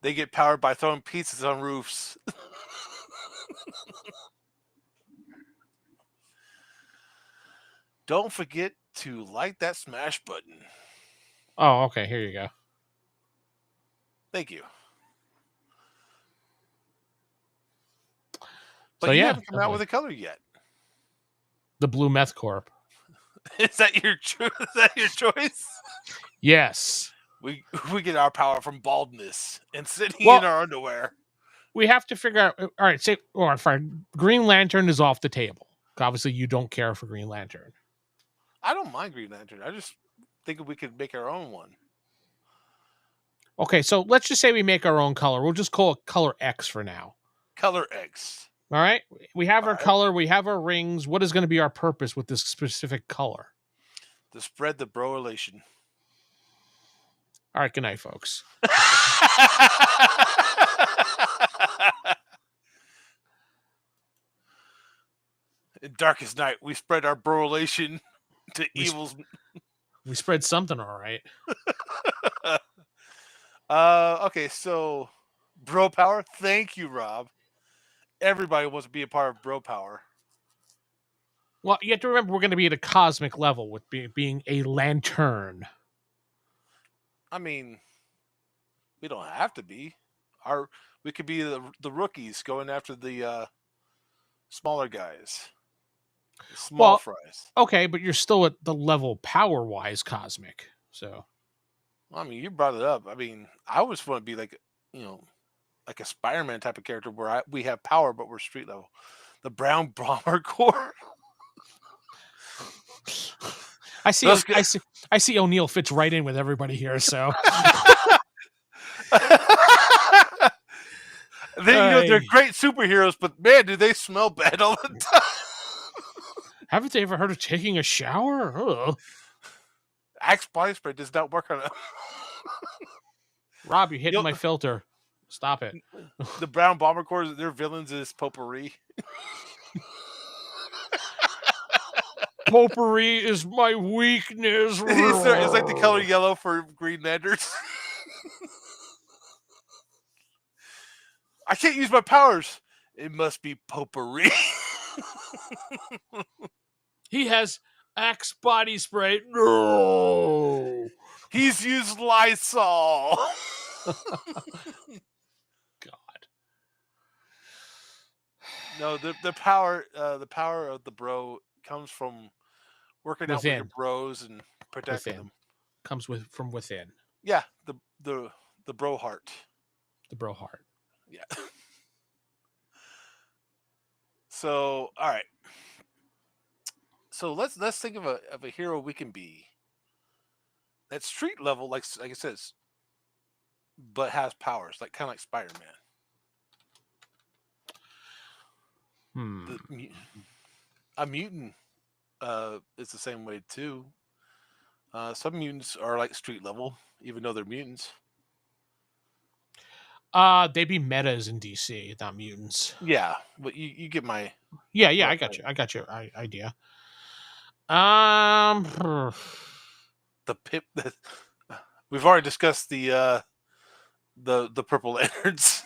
Speaker 2: They get powered by throwing pizzas on roofs. Don't forget to like that smash button.
Speaker 1: Oh, okay. Here you go.
Speaker 2: Thank you.
Speaker 1: So
Speaker 2: But you
Speaker 1: yeah,
Speaker 2: haven't come out with a color yet.
Speaker 1: the blue meth corp.
Speaker 2: Is that your is that your choice?
Speaker 1: Yes.
Speaker 2: We get our power from baldness and sitting
Speaker 1: Well,
Speaker 2: in our underwear.
Speaker 1: we have to figure out. All right, say, or fine. Green Lantern is off the table. Obviously, you don't care for Green Lantern.
Speaker 2: I don't mind Green Lantern. I just think we could make our own one.
Speaker 1: Okay, so let's just say we make our own color. We'll just call it color X for now.
Speaker 2: Color X.
Speaker 1: All right. We have
Speaker 2: All
Speaker 1: our
Speaker 2: right.
Speaker 1: color. We have our rings. What is going to be our purpose with this specific color?
Speaker 2: To spread the bro relation.
Speaker 1: All right. Good night, folks.
Speaker 2: In Darkest Night, we spread our bro relation to evils.
Speaker 1: We spread something, all right.
Speaker 2: Okay, so bro power. Thank you, Rob. Everybody wants to be a part of bro power.
Speaker 1: Well, you have to remember we're going to be at a cosmic level with being a lantern.
Speaker 2: I mean, we don't have to be. We could be the rookies going after the smaller guys, the small fries.
Speaker 1: Okay, but you're still at the level power-wise cosmic. So,
Speaker 2: I mean, you brought it up. I mean, I always want to be like a Spider-Man type of character where we have power, but we're street level. The Brown Bomber Corps.
Speaker 1: I see O'Neill fits right in with everybody here. So,
Speaker 2: they're great superheroes, but man, do they smell bad all the time.
Speaker 1: Haven't they ever heard of taking a shower? Ugh.
Speaker 2: Axe body spray does not work on it.
Speaker 1: Rob, you're hitting my filter. Stop it.
Speaker 2: The Brown Bomber Corps, their villains is potpourri.
Speaker 1: Potpourri is my weakness.
Speaker 2: It's like the color yellow for Green Lanterns. I can't use my powers. It must be potpourri.
Speaker 1: He has Axe body spray. No.
Speaker 2: He's used Lysol.
Speaker 1: God.
Speaker 2: No, the power of the bro comes from working out with your bros and protecting them.
Speaker 1: Comes from within.
Speaker 2: Yeah, the bro heart.
Speaker 1: The bro heart.
Speaker 2: Yeah. So, all right. So let's think of a hero we can be. That's street level, like it says, but has powers, kind of like Spider-Man. A mutant is the same way too. Some mutants are like street level, even though they're mutants.
Speaker 1: They'd be metas in DC, not mutants.
Speaker 2: Yeah, but you get my.
Speaker 1: Yeah, I got you. I got your idea.
Speaker 2: The pip. We've already discussed the purple lanterns.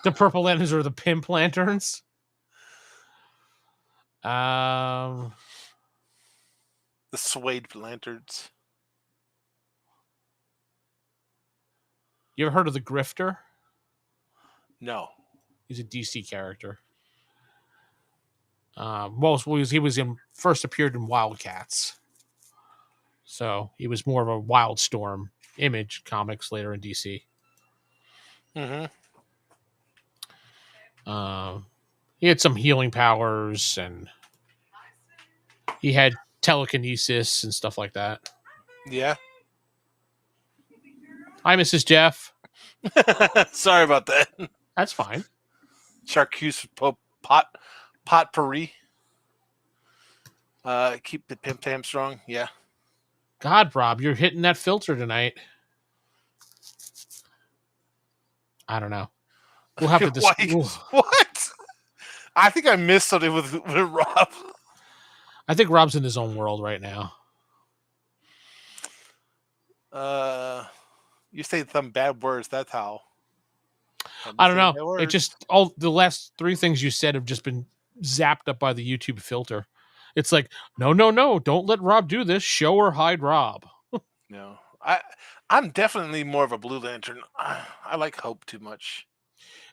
Speaker 1: The purple lanterns or the pimp lanterns.
Speaker 2: The suede lanterns.
Speaker 1: You ever heard of the Grifter?
Speaker 2: No.
Speaker 1: He's a DC character. He was first appeared in Wildcats, so he was more of a Wildstorm Image comics later in DC.
Speaker 2: Mm-hmm.
Speaker 1: He had some healing powers, and he had telekinesis and stuff like that.
Speaker 2: Yeah.
Speaker 1: Hi, Mrs. Geoff.
Speaker 2: Sorry about that.
Speaker 1: That's fine.
Speaker 2: Charcuse potpourri. Keep the pimp tam strong. Yeah.
Speaker 1: God, Rob, you're hitting that filter tonight. I don't know. We'll have to
Speaker 2: What? I think I missed something with Rob.
Speaker 1: I think Rob's in his own world right now.
Speaker 2: You say some bad words. That's how.
Speaker 1: I don't know. It just all the last three things you said have just been zapped up by the YouTube filter. It's like, no, don't let Rob do this. Show or hide Rob.
Speaker 2: No, I'm definitely more of a Blue Lantern. I like Hope too much.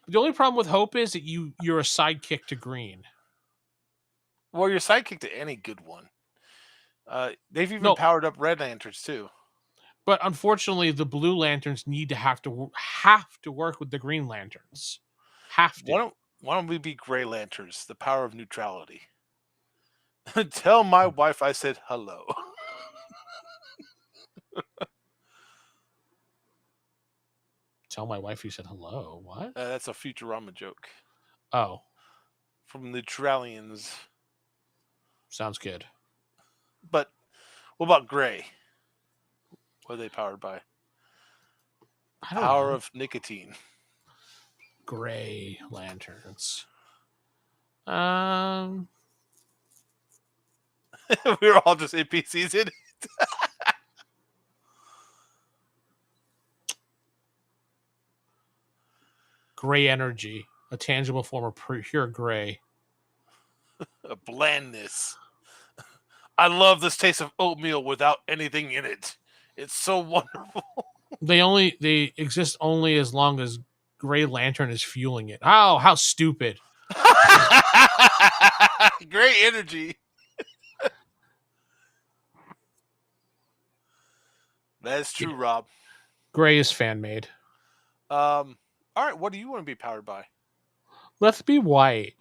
Speaker 1: The only problem with Hope is that you're a sidekick to Green.
Speaker 2: Well, you're sidekick to any good one. They've even powered up Red Lanterns too.
Speaker 1: But unfortunately, the Blue Lanterns need to have to work with the Green Lanterns. Have to.
Speaker 2: Why don't we be Gray Lanterns? The power of neutrality. Tell my wife I said hello.
Speaker 1: Tell my wife you said hello. What?
Speaker 2: That's a Futurama joke.
Speaker 1: Oh.
Speaker 2: From the Neutralians.
Speaker 1: Sounds good.
Speaker 2: But what about Gray? What are they powered by? Power of nicotine.
Speaker 1: Gray Lanterns.
Speaker 2: We were all just NPCs in it.
Speaker 1: Gray energy, a tangible form of pure gray.
Speaker 2: A blandness. I love this taste of oatmeal without anything in it. It's so wonderful.
Speaker 1: They exist only as long as Gray Lantern is fueling it. Oh, how stupid.
Speaker 2: Gray energy. That is true, Rob.
Speaker 1: Gray is fan made.
Speaker 2: All right, what do you want to be powered by?
Speaker 1: Let's be white.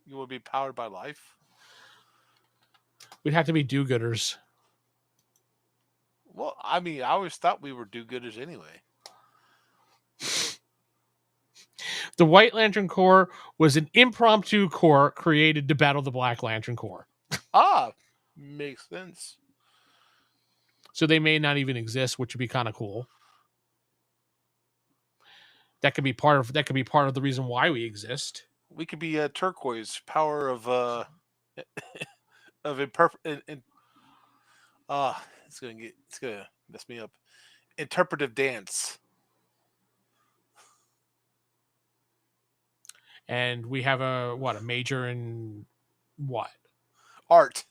Speaker 2: You want to be powered by life?
Speaker 1: We'd have to be do-gooders.
Speaker 2: Well, I mean, I always thought we were do-gooders anyway.
Speaker 1: The White Lantern Corps was an impromptu corps created to battle the Black Lantern Corps.
Speaker 2: Makes sense.
Speaker 1: So they may not even exist, which would be kind of cool. That could be part of the reason why we exist.
Speaker 2: We could be turquoise, power of it's gonna mess me up. Interpretive dance.
Speaker 1: And we have a major in what?
Speaker 2: Art.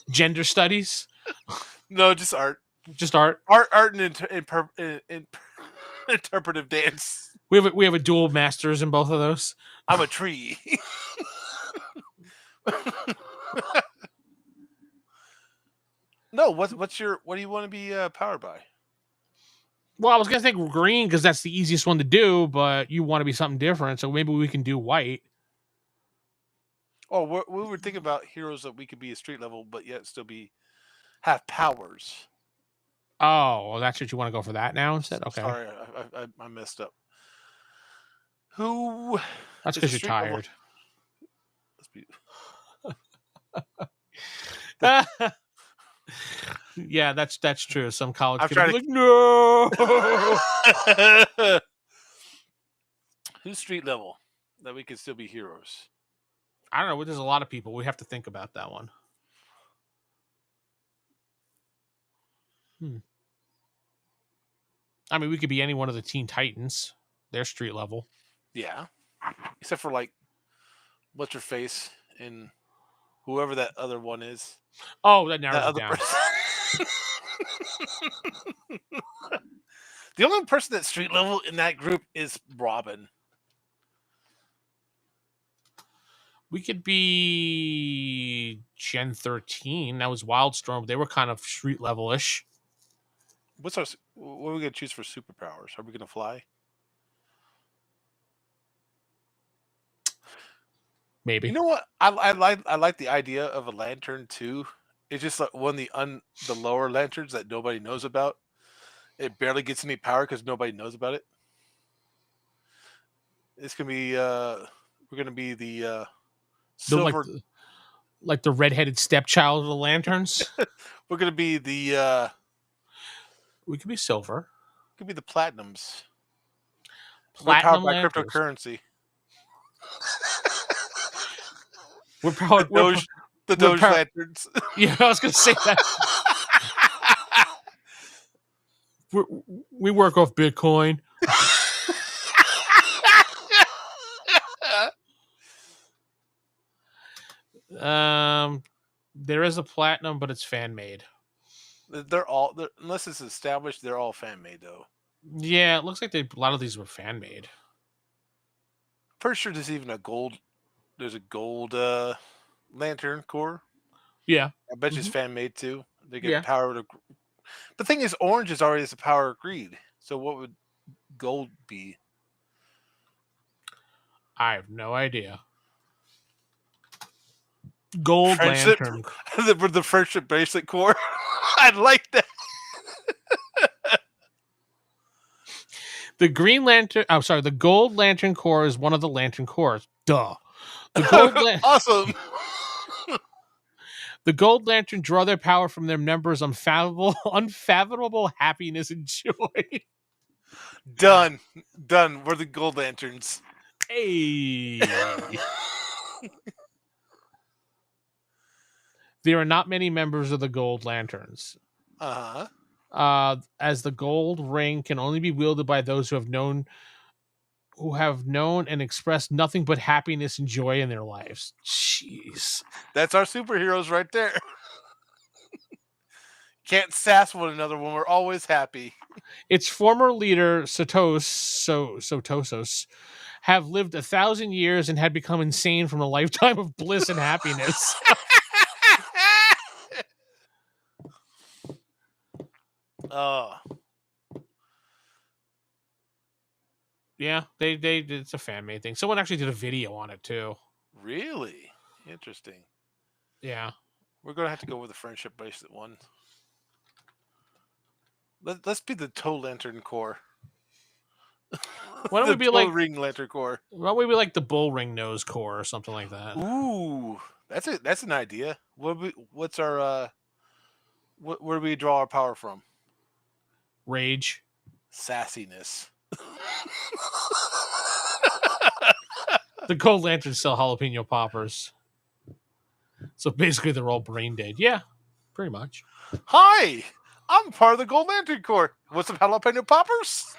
Speaker 1: Gender studies?
Speaker 2: No, just art.
Speaker 1: Just art.
Speaker 2: Art and interpretive dance.
Speaker 1: We have a dual masters in both of those.
Speaker 2: I'm a tree. No, what do you want to be powered by?
Speaker 1: Well, I was gonna think green because that's the easiest one to do, but you want to be something different, so maybe we can do white.
Speaker 2: Oh, we were thinking about heroes that we could be a street level, but yet still have powers.
Speaker 1: Oh, well, that's what you want to go for that now instead? Okay.
Speaker 2: Sorry, I messed up. Who?
Speaker 1: That's because you're tired. Yeah, that's true. Some college kids are like, no.
Speaker 2: Who's street level that we could still be heroes?
Speaker 1: I don't know. There's a lot of people. We have to think about that one. I mean, we could be any one of the Teen Titans. They're street level.
Speaker 2: Yeah. Except for, like, what's her face and whoever that other one is.
Speaker 1: Oh, that narrows it down.
Speaker 2: The only person that's street level in that group is Robin.
Speaker 1: We could be Gen 13. That was Wildstorm. They were kind of street level ish.
Speaker 2: What are we gonna choose for superpowers? Are we gonna fly?
Speaker 1: Maybe.
Speaker 2: You know what? I like the idea of a lantern too. It's just like one of the lower lanterns that nobody knows about. It barely gets any power because nobody knows about it. It's gonna be we're gonna be the
Speaker 1: The,
Speaker 2: silver.
Speaker 1: like the redheaded stepchild of the lanterns.
Speaker 2: We're gonna be the
Speaker 1: We could be silver.
Speaker 2: could be the platinums. We're powered
Speaker 1: Platinum
Speaker 2: by
Speaker 1: lanterns.
Speaker 2: cryptocurrency.
Speaker 1: We're powered.
Speaker 2: The Doge lanterns.
Speaker 1: Yeah, I was gonna say that. We work off Bitcoin. There is a platinum, but it's fan made.
Speaker 2: They're unless it's established, they're all fan made though.
Speaker 1: Yeah, it looks like a lot of these were fan made.
Speaker 2: Pretty sure there's even a gold. There's a gold lantern core.
Speaker 1: Yeah,
Speaker 2: I bet you it's fan made too. They get
Speaker 1: Yeah.
Speaker 2: power to. The thing is, orange is already the power of greed. So what would gold be?
Speaker 1: I have no idea. Gold
Speaker 2: Friendship,
Speaker 1: lantern.
Speaker 2: the friendship bracelet core. I like that.
Speaker 1: The green lantern. I'm sorry. The gold lantern core is one of the lantern cores. Duh. The gold
Speaker 2: Awesome.
Speaker 1: The gold lantern draw their power from their members' unfathomable happiness and joy.
Speaker 2: Done. We're the gold lanterns.
Speaker 1: Hey. There are not many members of the gold lanterns. As the gold ring can only be wielded by those who have known and expressed nothing but happiness and joy in their lives. Jeez.
Speaker 2: That's our superheroes right there. Can't sass one another when we're always happy.
Speaker 1: Its former leader, Sotosos, have lived 1,000 years and had become insane from a lifetime of bliss and happiness. Yeah, they it's a fan made thing. Someone actually did a video on it too.
Speaker 2: Really interesting.
Speaker 1: Yeah,
Speaker 2: we're gonna have to go with the friendship bracelet one. Let's be the toe lantern core.
Speaker 1: Why don't we be like
Speaker 2: ring lantern core?
Speaker 1: Why don't we be like the bull ring nose core or something like that?
Speaker 2: Ooh, that's an idea. What's our where do we draw our power from?
Speaker 1: Rage,
Speaker 2: sassiness.
Speaker 1: The gold lanterns sell jalapeno poppers, so basically they're all brain dead. Yeah, pretty much.
Speaker 2: Hi, I'm part of the gold lantern corps. Want some jalapeno poppers?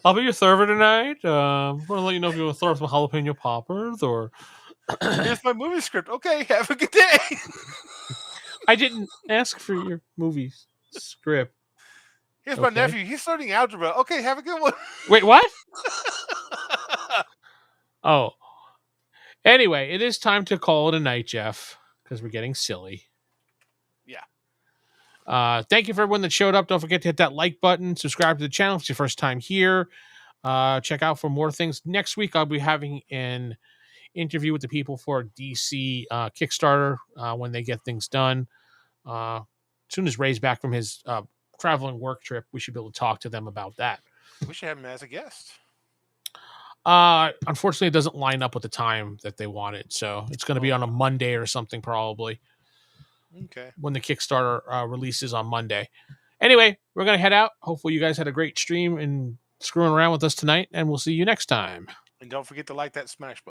Speaker 1: I'll be your server tonight. I want to let you know if you want to throw some jalapeno poppers or.
Speaker 2: Here's my movie script. Okay, have a good day.
Speaker 1: I didn't ask for your movie script.
Speaker 2: Here's my nephew. He's learning algebra. Okay, have a good one.
Speaker 1: Wait, what? Oh. Anyway, it is time to call it a night, Geoff, because we're getting silly.
Speaker 2: Yeah.
Speaker 1: Thank you for everyone that showed up. Don't forget to hit that like button. Subscribe to the channel if it's your first time here. Check out for more things. Next week, I'll be having an interview with the people for DC Kickstarter when they get things done. As soon as Ray's back from his traveling work trip, we should be able to talk to them about that.
Speaker 2: We should have him as a guest.
Speaker 1: Unfortunately, it doesn't line up with the time that they wanted, so it's going to be on a Monday or something probably.
Speaker 2: Okay.
Speaker 1: When the Kickstarter releases on Monday. Anyway, we're going to head out. Hopefully you guys had a great stream and screwing around with us tonight, and we'll see you next time.
Speaker 2: And don't forget to like that smash button.